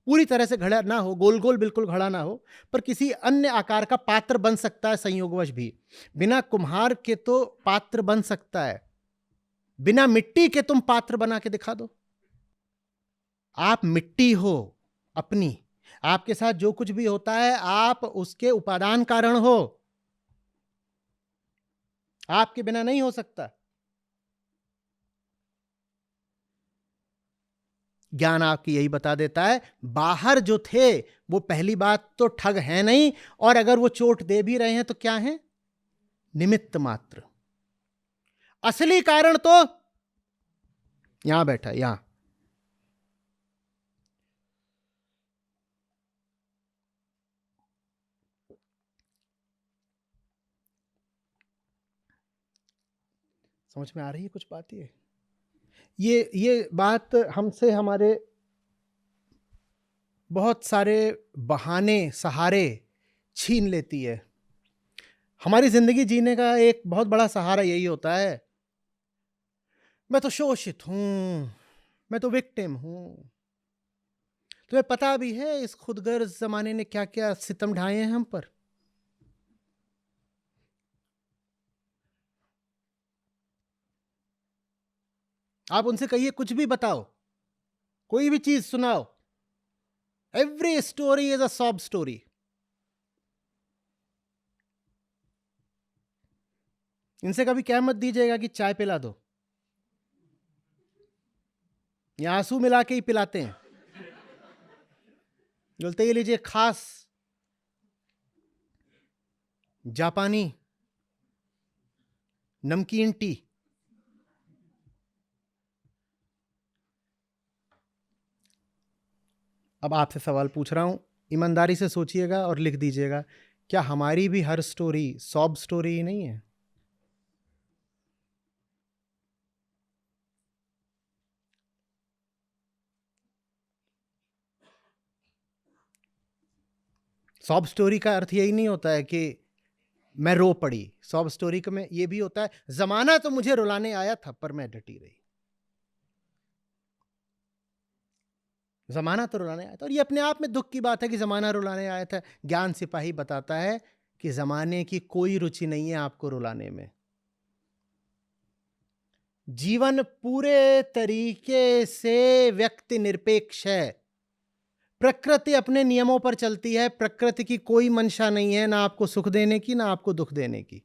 पूरी तरह से घड़ा ना हो, गोल गोल बिल्कुल घड़ा ना हो, पर किसी अन्य आकार का पात्र बन सकता है संयोगवश भी। बिना कुम्हार के तो पात्र बन सकता है, बिना मिट्टी के तुम पात्र बना के दिखा दो। आप मिट्टी हो अपनी, आपके साथ जो कुछ भी होता है आप उसके उपादान कारण हो, आपके बिना नहीं हो सकता। ज्ञान आपकी यही बता देता है, बाहर जो थे वो पहली बात तो ठग है नहीं, और अगर वो चोट दे भी रहे हैं तो क्या है, निमित्त मात्र। असली कारण तो यहां बैठा है, यहां। समझ में आ रही है कुछ बात? ये बात हमसे हमारे बहुत सारे बहाने सहारे छीन लेती है। हमारी जिंदगी जीने का एक बहुत बड़ा सहारा यही होता है, मैं तो शोषित हूं, मैं तो विक्टिम हूं। तुम्हें पता भी है इस खुदगर्ज जमाने ने क्या क्या सितम ढाए हैं हम पर। आप उनसे कहिए कुछ भी बताओ, कोई भी चीज सुनाओ, every story is a sob story. इनसे कभी क्या मत दीजिएगा कि चाय पिला दो, या आंसू मिला के ही पिलाते हैं। बोलते ये लीजिए खास जापानी नमकीन टी। अब आपसे सवाल पूछ रहा हूं, ईमानदारी से सोचिएगा और लिख दीजिएगा, क्या हमारी भी हर स्टोरी सॉब स्टोरी ही नहीं है? सॉब स्टोरी का अर्थ यही नहीं होता है कि मैं रो पड़ी। सॉब स्टोरी का में ये भी होता है, जमाना तो मुझे रुलाने आया था पर मैं डटी रही। जमाना तो रुलाने आया था, और ये अपने आप में दुख की बात है कि जमाना रुलाने आया था। ज्ञान सिपाही बताता है कि जमाने की कोई रुचि नहीं है आपको रुलाने में। जीवन पूरे तरीके से व्यक्ति निरपेक्ष है। प्रकृति अपने नियमों पर चलती है, प्रकृति की कोई मंशा नहीं है ना आपको सुख देने की ना आपको दुख देने की।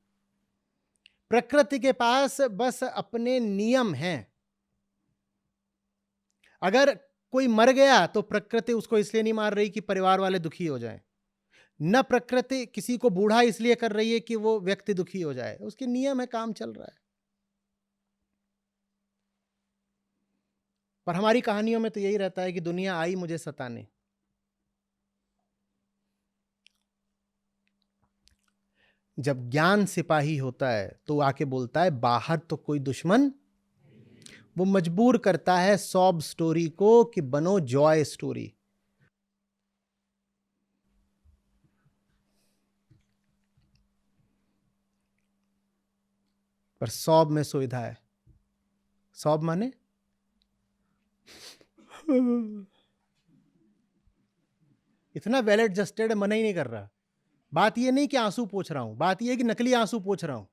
प्रकृति के पास बस अपने नियम हैं। अगर कोई मर गया तो प्रकृति उसको इसलिए नहीं मार रही कि परिवार वाले दुखी हो जाएं, न प्रकृति किसी को बूढ़ा इसलिए कर रही है कि वो व्यक्ति दुखी हो जाए, उसके नियम है, काम चल रहा है। पर हमारी कहानियों में तो यही रहता है कि दुनिया आई मुझे सताने। जब ज्ञान सिपाही होता है तो आके बोलता है बाहर तो कोई दुश्मन, वो मजबूर करता है सॉब स्टोरी को कि बनो जॉय स्टोरी। पर सॉब में सुविधा है। सॉब माने इतना वेल एडजस्टेड, मन ही नहीं कर रहा। बात ये नहीं कि आंसू पोंछ रहा हूं, बात ये कि नकली आंसू पोंछ रहा हूं।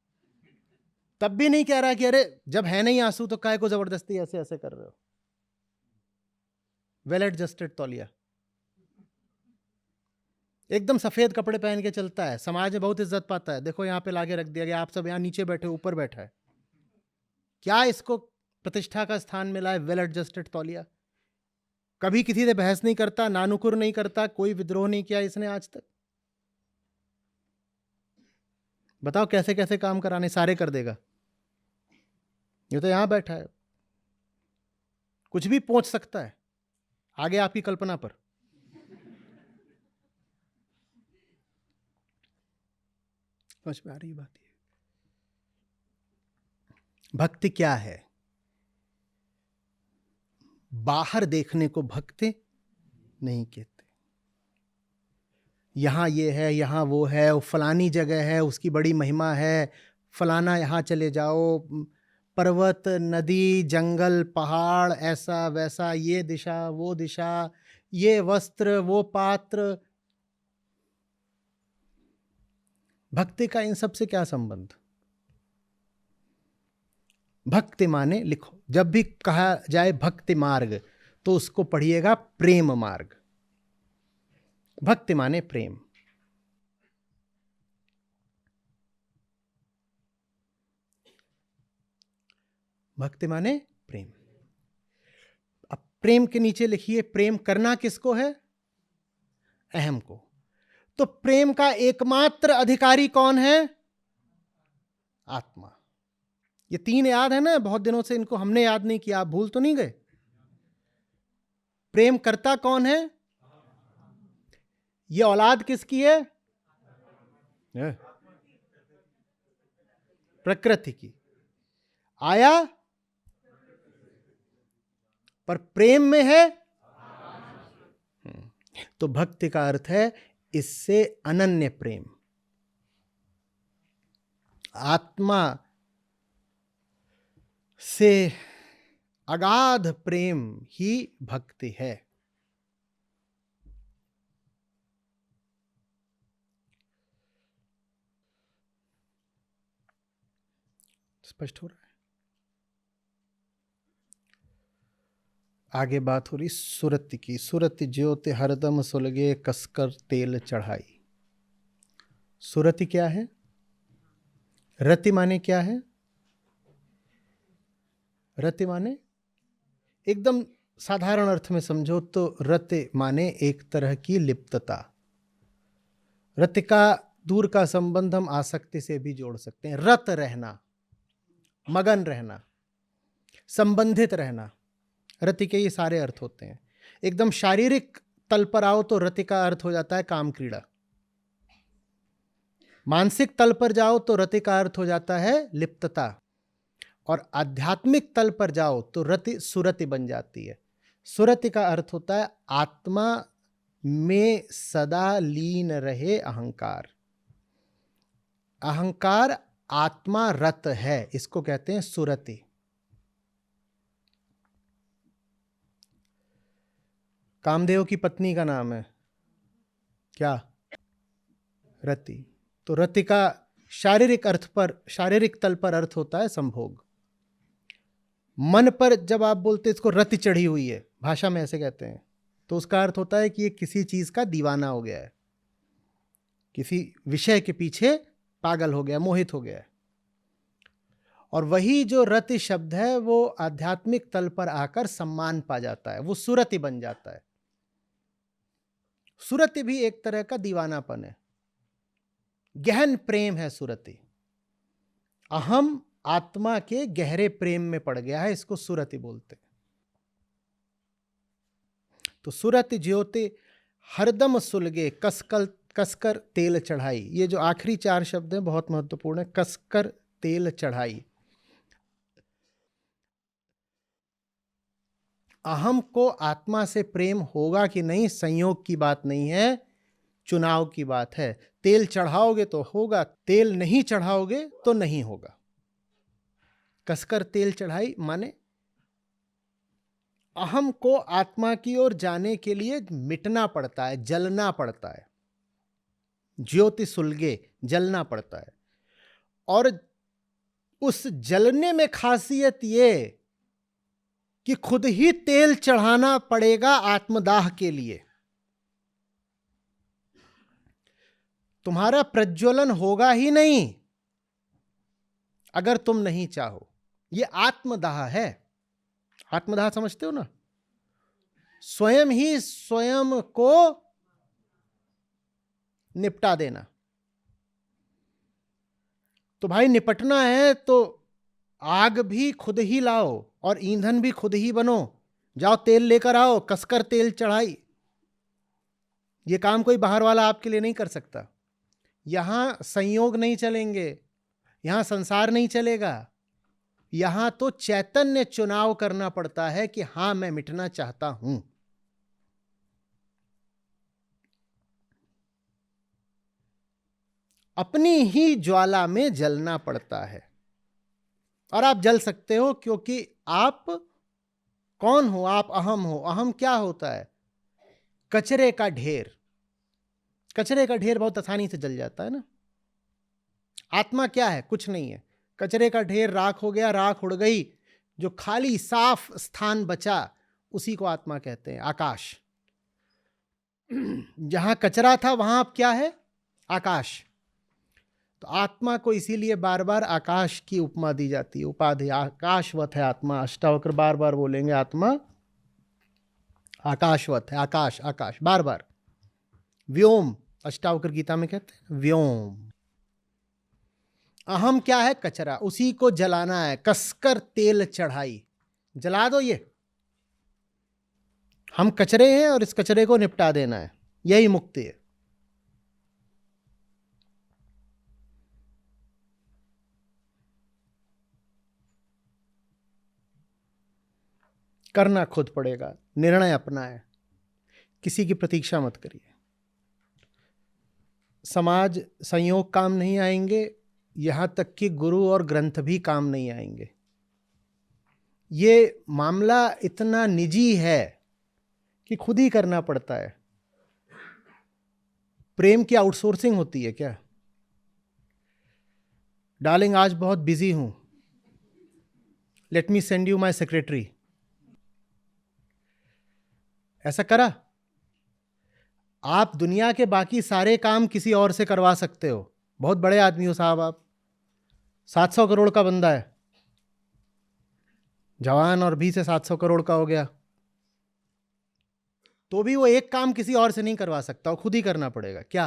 तब भी नहीं कह रहा कि अरे जब है नहीं आंसू तो काय को जबरदस्ती ऐसे ऐसे कर रहे हो। वेल एडजस्टेड तौलिया, एकदम सफेद कपड़े पहन के चलता है, समाज में बहुत इज्जत पाता है। देखो यहाँ पे लाके रख दिया गया, आप सब यहाँ नीचे बैठे, ऊपर बैठा है, क्या इसको प्रतिष्ठा का स्थान मिला है? वेल एडजस्टेड तौलिया। कभी किसी से बहस नहीं करता, नानुकुर नहीं करता, कोई विद्रोह नहीं किया इसने आज तक। बताओ कैसे कैसे काम कराने सारे कर देगा। ये तो यहां बैठा है, कुछ भी पहुंच सकता है, आगे आपकी कल्पना पर। समझ में आ रही बात? ये भक्ति क्या है? बाहर देखने को भक्ति नहीं कहते। यहां ये है, यहां वो है, वो फलानी जगह है, उसकी बड़ी महिमा है, फलाना यहां चले जाओ, पर्वत नदी जंगल पहाड़ ऐसा वैसा, ये दिशा वो दिशा, ये वस्त्र, वो पात्र। भक्ति का इन सब से क्या संबंध? भक्ति माने, लिखो, जब भी कहा जाए भक्ति मार्ग तो उसको पढ़िएगा प्रेम मार्ग। भक्ति माने प्रेम। भक्ति माने प्रेम। अब प्रेम के नीचे लिखिए, प्रेम करना किसको है? अहम को। तो प्रेम का एकमात्र अधिकारी कौन है? आत्मा। ये तीन याद है ना? बहुत दिनों से इनको हमने याद नहीं किया, आप भूल तो नहीं गए? प्रेम करता कौन है? ये औलाद किसकी है? प्रकृति की। आया पर प्रेम में है। तो भक्ति का अर्थ है इससे अनन्य प्रेम। आत्मा से अगाध प्रेम ही भक्ति है। स्पष्ट हो रहा है? आगे बात हो रही सुरति की। सुरति ज्योति हरदम सुलगे कसकर तेल चढ़ाई। सुरति क्या है? रति माने क्या है? रति माने एकदम साधारण अर्थ में समझो तो रति माने एक तरह की लिप्तता। रति का दूर का संबंध हम आसक्ति से भी जोड़ सकते हैं। रत रहना, मगन रहना, संबंधित रहना, रति के ये सारे अर्थ होते हैं। एकदम शारीरिक तल पर आओ तो रति का अर्थ हो जाता है काम क्रीड़ा। मानसिक तल पर जाओ तो रति का अर्थ हो जाता है लिप्तता। और आध्यात्मिक तल पर जाओ तो रति सुरति बन जाती है। सुरति का अर्थ होता है आत्मा में सदा लीन रहे अहंकार। अहंकार आत्मा रत है, इसको कहते हैं सुरति। कामदेव की पत्नी का नाम है क्या? रति। तो रति का शारीरिक अर्थ पर, शारीरिक तल पर अर्थ होता है संभोग। मन पर जब आप बोलते इसको रति चढ़ी हुई है, भाषा में ऐसे कहते हैं, तो उसका अर्थ होता है कि ये किसी चीज का दीवाना हो गया है, किसी विषय के पीछे पागल हो गया, मोहित हो गया है। और वही जो रति शब्द है वो आध्यात्मिक तल पर आकर सम्मान पा जाता है, वो सुरति बन जाता है। सुरति भी एक तरह का दीवानापन है, गहन प्रेम है सुरति। अहम आत्मा के गहरे प्रेम में पड़ गया है, इसको सुरति बोलते हैं। तो सुरति ज्योति हरदम सुलगे कसकर तेल चढ़ाई। ये जो आखिरी चार शब्द हैं बहुत महत्वपूर्ण है। कसकर तेल चढ़ाई। अहम को आत्मा से प्रेम होगा कि नहीं, संयोग की बात नहीं है, चुनाव की बात है। तेल चढ़ाओगे तो होगा, तेल नहीं चढ़ाओगे तो नहीं होगा। कसकर तेल चढ़ाई माने अहम को आत्मा की ओर जाने के लिए मिटना पड़ता है, जलना पड़ता है। ज्योति सुलगे, जलना पड़ता है। और उस जलने में खासियत ये कि खुद ही तेल चढ़ाना पड़ेगा आत्मदाह के लिए। तुम्हारा प्रज्वलन होगा ही नहीं अगर तुम नहीं चाहो। ये आत्मदाह है। आत्मदाह समझते हो ना? स्वयं ही स्वयं को निपटा देना। तो भाई निपटना है तो आग भी खुद ही लाओ और ईंधन भी खुद ही बनो। जाओ तेल लेकर आओ, कसकर तेल चढ़ाई। ये काम कोई बाहर वाला आपके लिए नहीं कर सकता। यहां संयोग नहीं चलेंगे, यहां संसार नहीं चलेगा। यहां तो चैतन्य चुनाव करना पड़ता है कि हां मैं मिटना चाहता हूं। अपनी ही ज्वाला में जलना पड़ता है। और आप जल सकते हो क्योंकि आप कौन हो? आप अहम हो। अहम क्या होता है? कचरे का ढेर, कचरे का ढेर बहुत आसानी से जल जाता है ना। आत्मा क्या है? कुछ नहीं है, कचरे का ढेर, राख हो गया, राख उड़ गई, जो खाली साफ स्थान बचा उसी को आत्मा कहते हैं, आकाश। जहां कचरा था वहां अब क्या है? आकाश। तो आत्मा को इसीलिए बार बार आकाश की उपमा दी जाती है, उपाधि। आकाशवत है आत्मा, अष्टावक्र बार बार बोलेंगे आत्मा आकाशवत है, आकाश आकाश बार बार। व्योम, अष्टावक्र गीता में कहते हैं व्योम। अहम क्या है? कचरा, उसी को जलाना है, कसकर तेल चढ़ाई, जला दो ये। हम कचरे हैं और इस कचरे को निपटा देना है, यही मुक्ति है। करना खुद पड़ेगा, निर्णय अपना है, किसी की प्रतीक्षा मत करिए। समाज संयोग काम नहीं आएंगे, यहां तक कि गुरु और ग्रंथ भी काम नहीं आएंगे। ये मामला इतना निजी है कि खुद ही करना पड़ता है। प्रेम की आउटसोर्सिंग होती है क्या? डार्लिंग आज बहुत बिजी हूं, let me send you my secretary, ऐसा करा? आप दुनिया के बाकी सारे काम किसी और से करवा सकते हो, बहुत बड़े आदमी हो साहब आप, 700 करोड़ का बंदा है, जवान और भी से 700 करोड़ का हो गया, तो भी वो एक काम किसी और से नहीं करवा सकता, वो खुद ही करना पड़ेगा। क्या?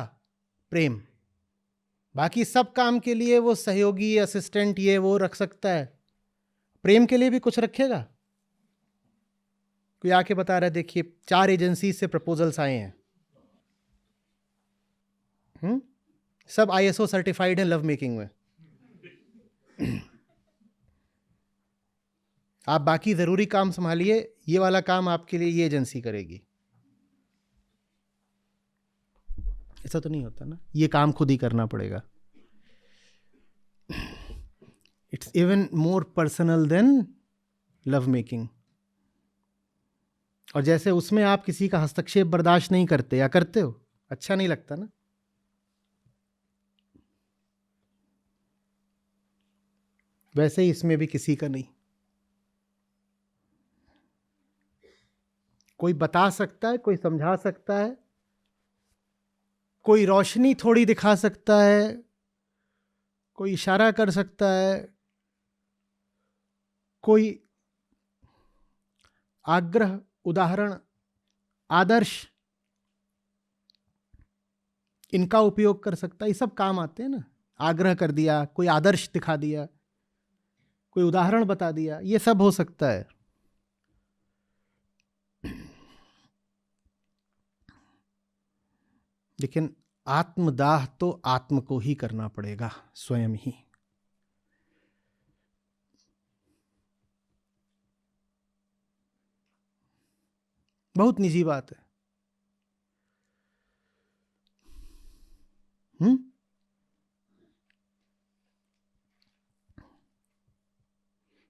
प्रेम। बाकी सब काम के लिए वो सहयोगी, असिस्टेंट, ये वो रख सकता है, प्रेम के लिए भी कुछ रखेगा? कोई आके बता रहा है देखिए 4 एजेंसी से प्रपोजल्स आए हैं, सब ISO सर्टिफाइड है लव मेकिंग में। आप बाकी जरूरी काम संभालिए, ये वाला काम आपके लिए ये एजेंसी करेगी। ऐसा तो नहीं होता ना, ये काम खुद ही करना पड़ेगा। It's even more personal than love making. और जैसे उसमें आप किसी का हस्तक्षेप बर्दाश्त नहीं करते, या करते हो, अच्छा नहीं लगता ना, वैसे ही इसमें भी किसी का नहीं। कोई बता सकता है, कोई समझा सकता है, कोई रोशनी थोड़ी दिखा सकता है, कोई इशारा कर सकता है, कोई आग्रह, उदाहरण, आदर्श, इनका उपयोग कर सकता है। ये सब काम आते हैं ना। आग्रह कर दिया, कोई आदर्श दिखा दिया, कोई उदाहरण बता दिया, ये सब हो सकता है। लेकिन आत्मदाह तो आत्म को ही करना पड़ेगा, स्वयं ही। बहुत निजी बात है।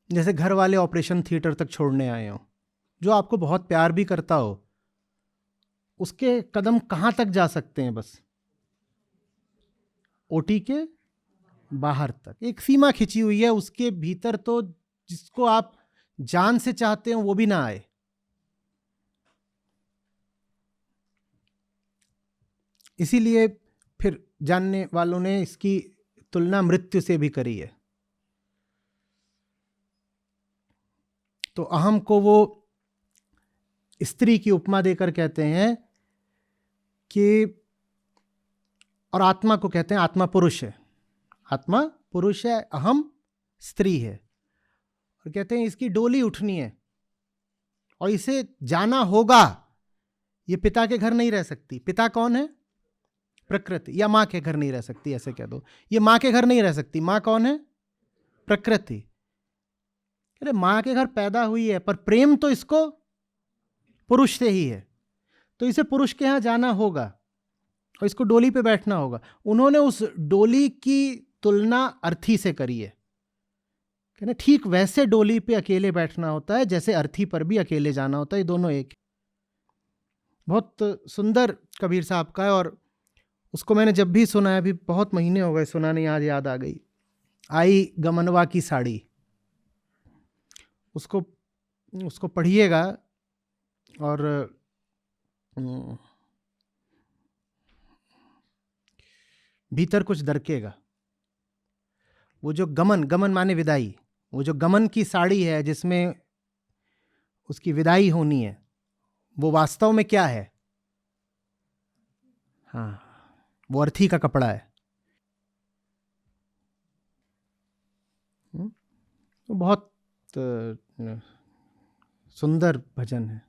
जैसे घर वाले ऑपरेशन थिएटर तक छोड़ने आए हो, जो आपको बहुत प्यार भी करता हो, उसके कदम कहां तक जा सकते हैं? बस ओटी के बाहर तक, एक सीमा खिंची हुई है, उसके भीतर तो जिसको आप जान से चाहते हो वो भी ना आए। इसीलिए फिर जानने वालों ने इसकी तुलना मृत्यु से भी करी है। तो अहम को वो स्त्री की उपमा देकर कहते हैं कि, और आत्मा को कहते हैं आत्मा पुरुष है, आत्मा पुरुष है, अहम स्त्री है, और कहते हैं इसकी डोली उठनी है और इसे जाना होगा। ये पिता के घर नहीं रह सकती। पिता कौन है? प्रकृति। या मां के घर नहीं रह सकती, ऐसे कह दो, ये मां के घर नहीं रह सकती। मां कौन है? प्रकृति। अरे मां के घर पैदा हुई है, पर प्रेम तो इसको पुरुष से ही है, तो इसे पुरुष के यहां जाना होगा और इसको डोली पे बैठना होगा। उन्होंने उस डोली की तुलना अर्थी से करी है, कहना ठीक वैसे डोली पे अकेले बैठना होता है जैसे अर्थी पर भी अकेले जाना होता है, ये दोनों एक। बहुत सुंदर कबीर साहब का है, और उसको मैंने जब भी सुना है, अभी बहुत महीने हो गए सुना नहीं, आज याद आ गई। आई गमनवा की साड़ी, उसको पढ़िएगा और भीतर कुछ दरकेगा। वो जो गमन, गमन माने विदाई, वो जो गमन की साड़ी है जिसमें उसकी विदाई होनी है, वो वास्तव में क्या है? हाँ, वो अर्थी का कपड़ा है। वो बहुत सुंदर भजन है।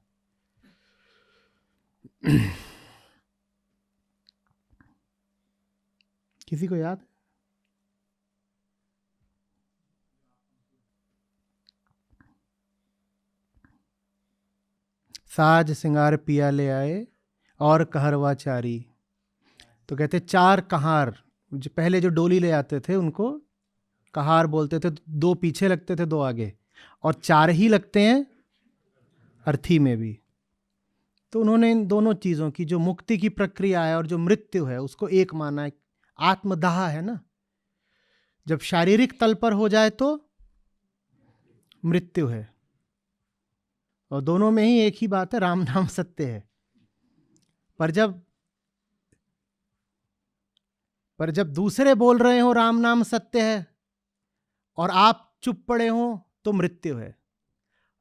किसी को याद? साज सिंगार पिया ले आए और कहरवा चारी। तो कहते चार कहार, जो पहले जो डोली ले आते थे उनको कहार बोलते थे। दो पीछे लगते थे, दो आगे, और चार ही लगते हैं अर्थी में भी। तो उन्होंने इन दोनों चीज़ों की, जो मुक्ति की प्रक्रिया है और जो मृत्यु है, उसको एक माना है। आत्मदाह है ना, जब शारीरिक तल पर हो जाए तो मृत्यु है, और दोनों में ही एक ही बात है, राम नाम सत्य है। पर जब दूसरे बोल रहे हो राम नाम सत्य है और आप चुप पड़े हो तो मृत्यु है,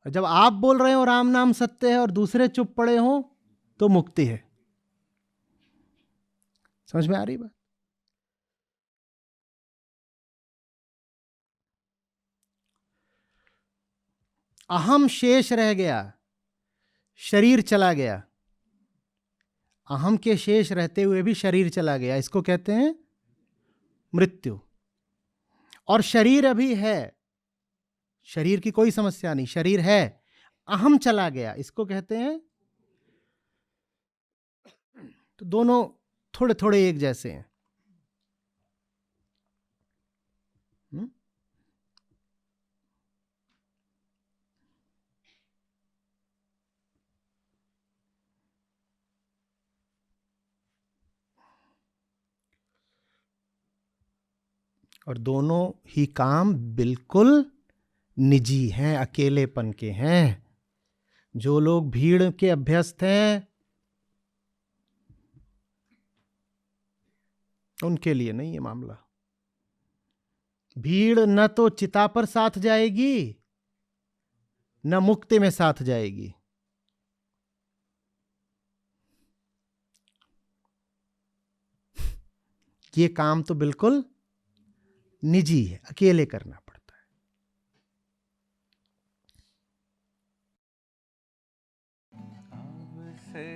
और जब आप बोल रहे हो राम नाम सत्य है और दूसरे चुप पड़े हो तो मुक्ति है। समझ में आ रही बात? अहम शेष रह गया, शरीर चला गया। अहम के शेष रहते हुए भी शरीर चला गया, इसको कहते हैं मृत्यु। और शरीर अभी है, शरीर की कोई समस्या नहीं, शरीर है, अहम चला गया, इसको कहते हैं। तो दोनों थोड़े थोड़े एक जैसे हैं। और दोनों ही काम बिल्कुल निजी हैं, अकेलेपन के हैं। जो लोग भीड़ के अभ्यस्त हैं उनके लिए नहीं ये मामला। भीड़ न तो चिता पर साथ जाएगी, न मुक्ति में साथ जाएगी। ये काम तो बिल्कुल निजी है, अकेले करना पड़ता है।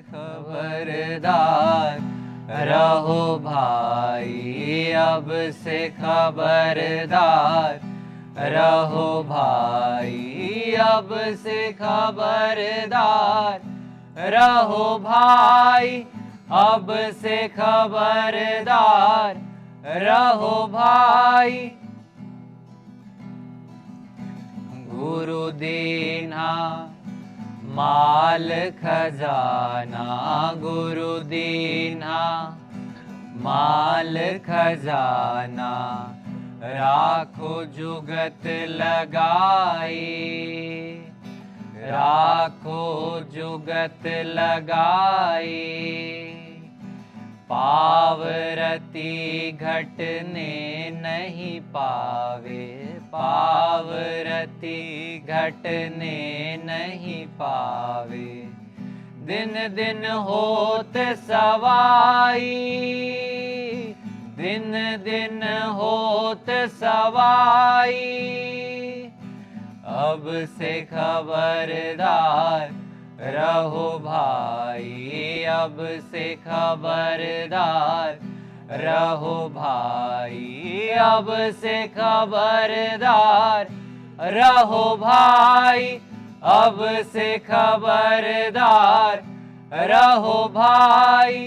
खबरदार रहो भाई, अब से खबरदार रहो भाई, अब से खबरदार रहो भाई, अब से खबरदार रहो भाई। गुरु दीना माल खजाना, गुरु दीना माल खजाना, राखो जुगत लगाई, राखो जुगत लगाई। पावरती घटने नहीं पावे, पावरती घटने नहीं पावे। दिन दिन होत सवाई, दिन दिन होत सवाई। अब से खबरदार रहो भाई, अब से खबरदार रहो भाई, अब से खबरदार रहो भाई, अब से खबरदार रहो भाई।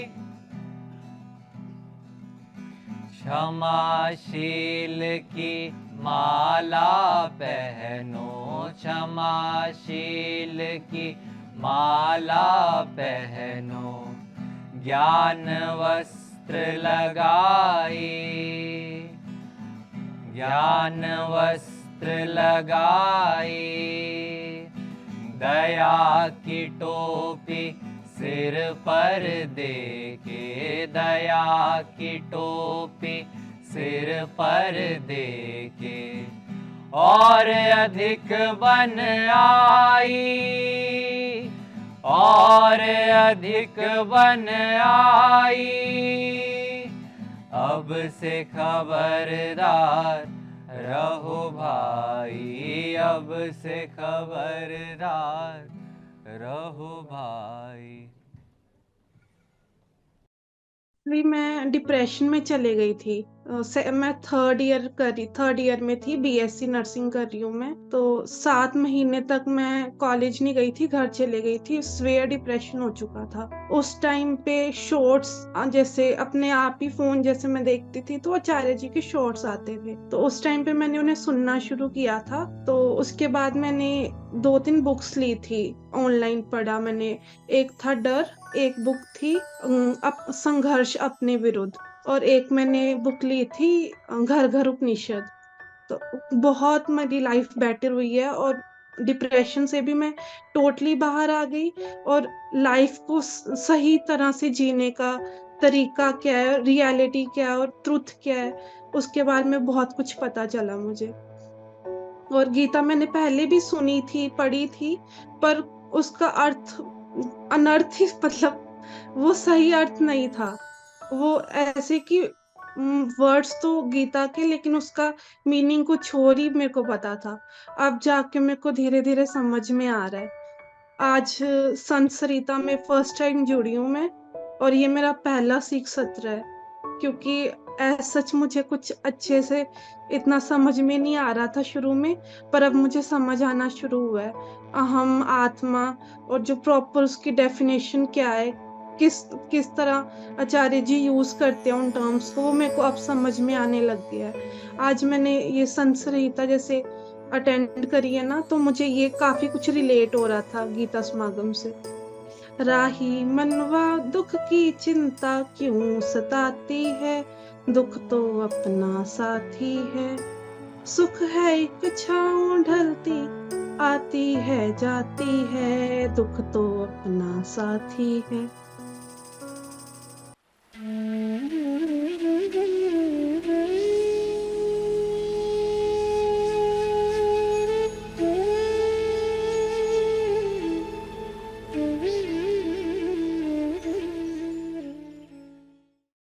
क्षमाशील की माला पहनो, क्षमाशील की माला पहनो, ज्ञान वस्त्र लगाए, ज्ञान वस्त्र लगाए, दया की टोपी सिर पर दे के, दया की टोपी सिर पर दे के, और अधिक बन आई, और अधिक बन आई, अब से खबरदार रहो भाई, अब से खबरदार रहो भाई। मैं डिप्रेशन में चले गई थी। मैं थर्ड ईयर में थी, बीएससी नर्सिंग कर रही हूँ मैं। तो 7 महीने तक मैं कॉलेज नहीं गई थी, घर चले गई थी। स्वेयर डिप्रेशन हो चुका था उस टाइम पे। शॉर्ट्स जैसे अपने आप ही फोन जैसे मैं देखती थी तो आचार्य जी के शॉर्ट्स आते थे, तो उस टाइम पे मैंने उन्हें सुनना शुरू किया था। तो उसके बाद मैंने 2-3 बुक्स ली थी, ऑनलाइन पढ़ा मैंने। एक था डर, एक बुक थी संघर्ष अपने विरुद्ध, और एक मैंने बुक ली थी घर घर उपनिषद। तो बहुत मेरी लाइफ बेटर हुई है, और डिप्रेशन से भी मैं टोटली बाहर आ गई, और लाइफ को सही तरह से जीने का तरीका क्या है, रियलिटी क्या है और ट्रुथ क्या है, उसके बारे में बहुत कुछ पता चला मुझे। और गीता मैंने पहले भी सुनी थी, पढ़ी थी, पर उसका अर्थ अनर्थ ही, मतलब वो सही अर्थ नहीं था। वो ऐसे कि वर्ड्स तो गीता के, लेकिन उसका मीनिंग कुछ और ही मेरे को पता था। अब जाके मेरे को धीरे धीरे समझ में आ रहा है। आज संत सरिता में फर्स्ट टाइम जुड़ी हूँ मैं, और ये मेरा पहला सीख सत्र है, क्योंकि सच मुझे कुछ अच्छे से इतना समझ में नहीं आ रहा था शुरू में, पर अब मुझे समझ आना शुरू हुआ है। अहम, आत्मा, और जो प्रॉपर उसकी डेफिनेशन क्या है, किस किस तरह आचार्य जी यूज करते हैं उन टर्म्स को, वो मेरे को अब समझ में आने लग गया है। आज मैंने ये संत संहिता जैसे अटेंड करी है ना, तो मुझे ये काफी कुछ रिलेट हो रहा था गीता समागम से। राही मनवा दुख की चिंता क्यों सताती है, दुख तो अपना साथी है। सुख है एक छाँव ढलती, आती है जाती है, दुख तो अपना साथी है।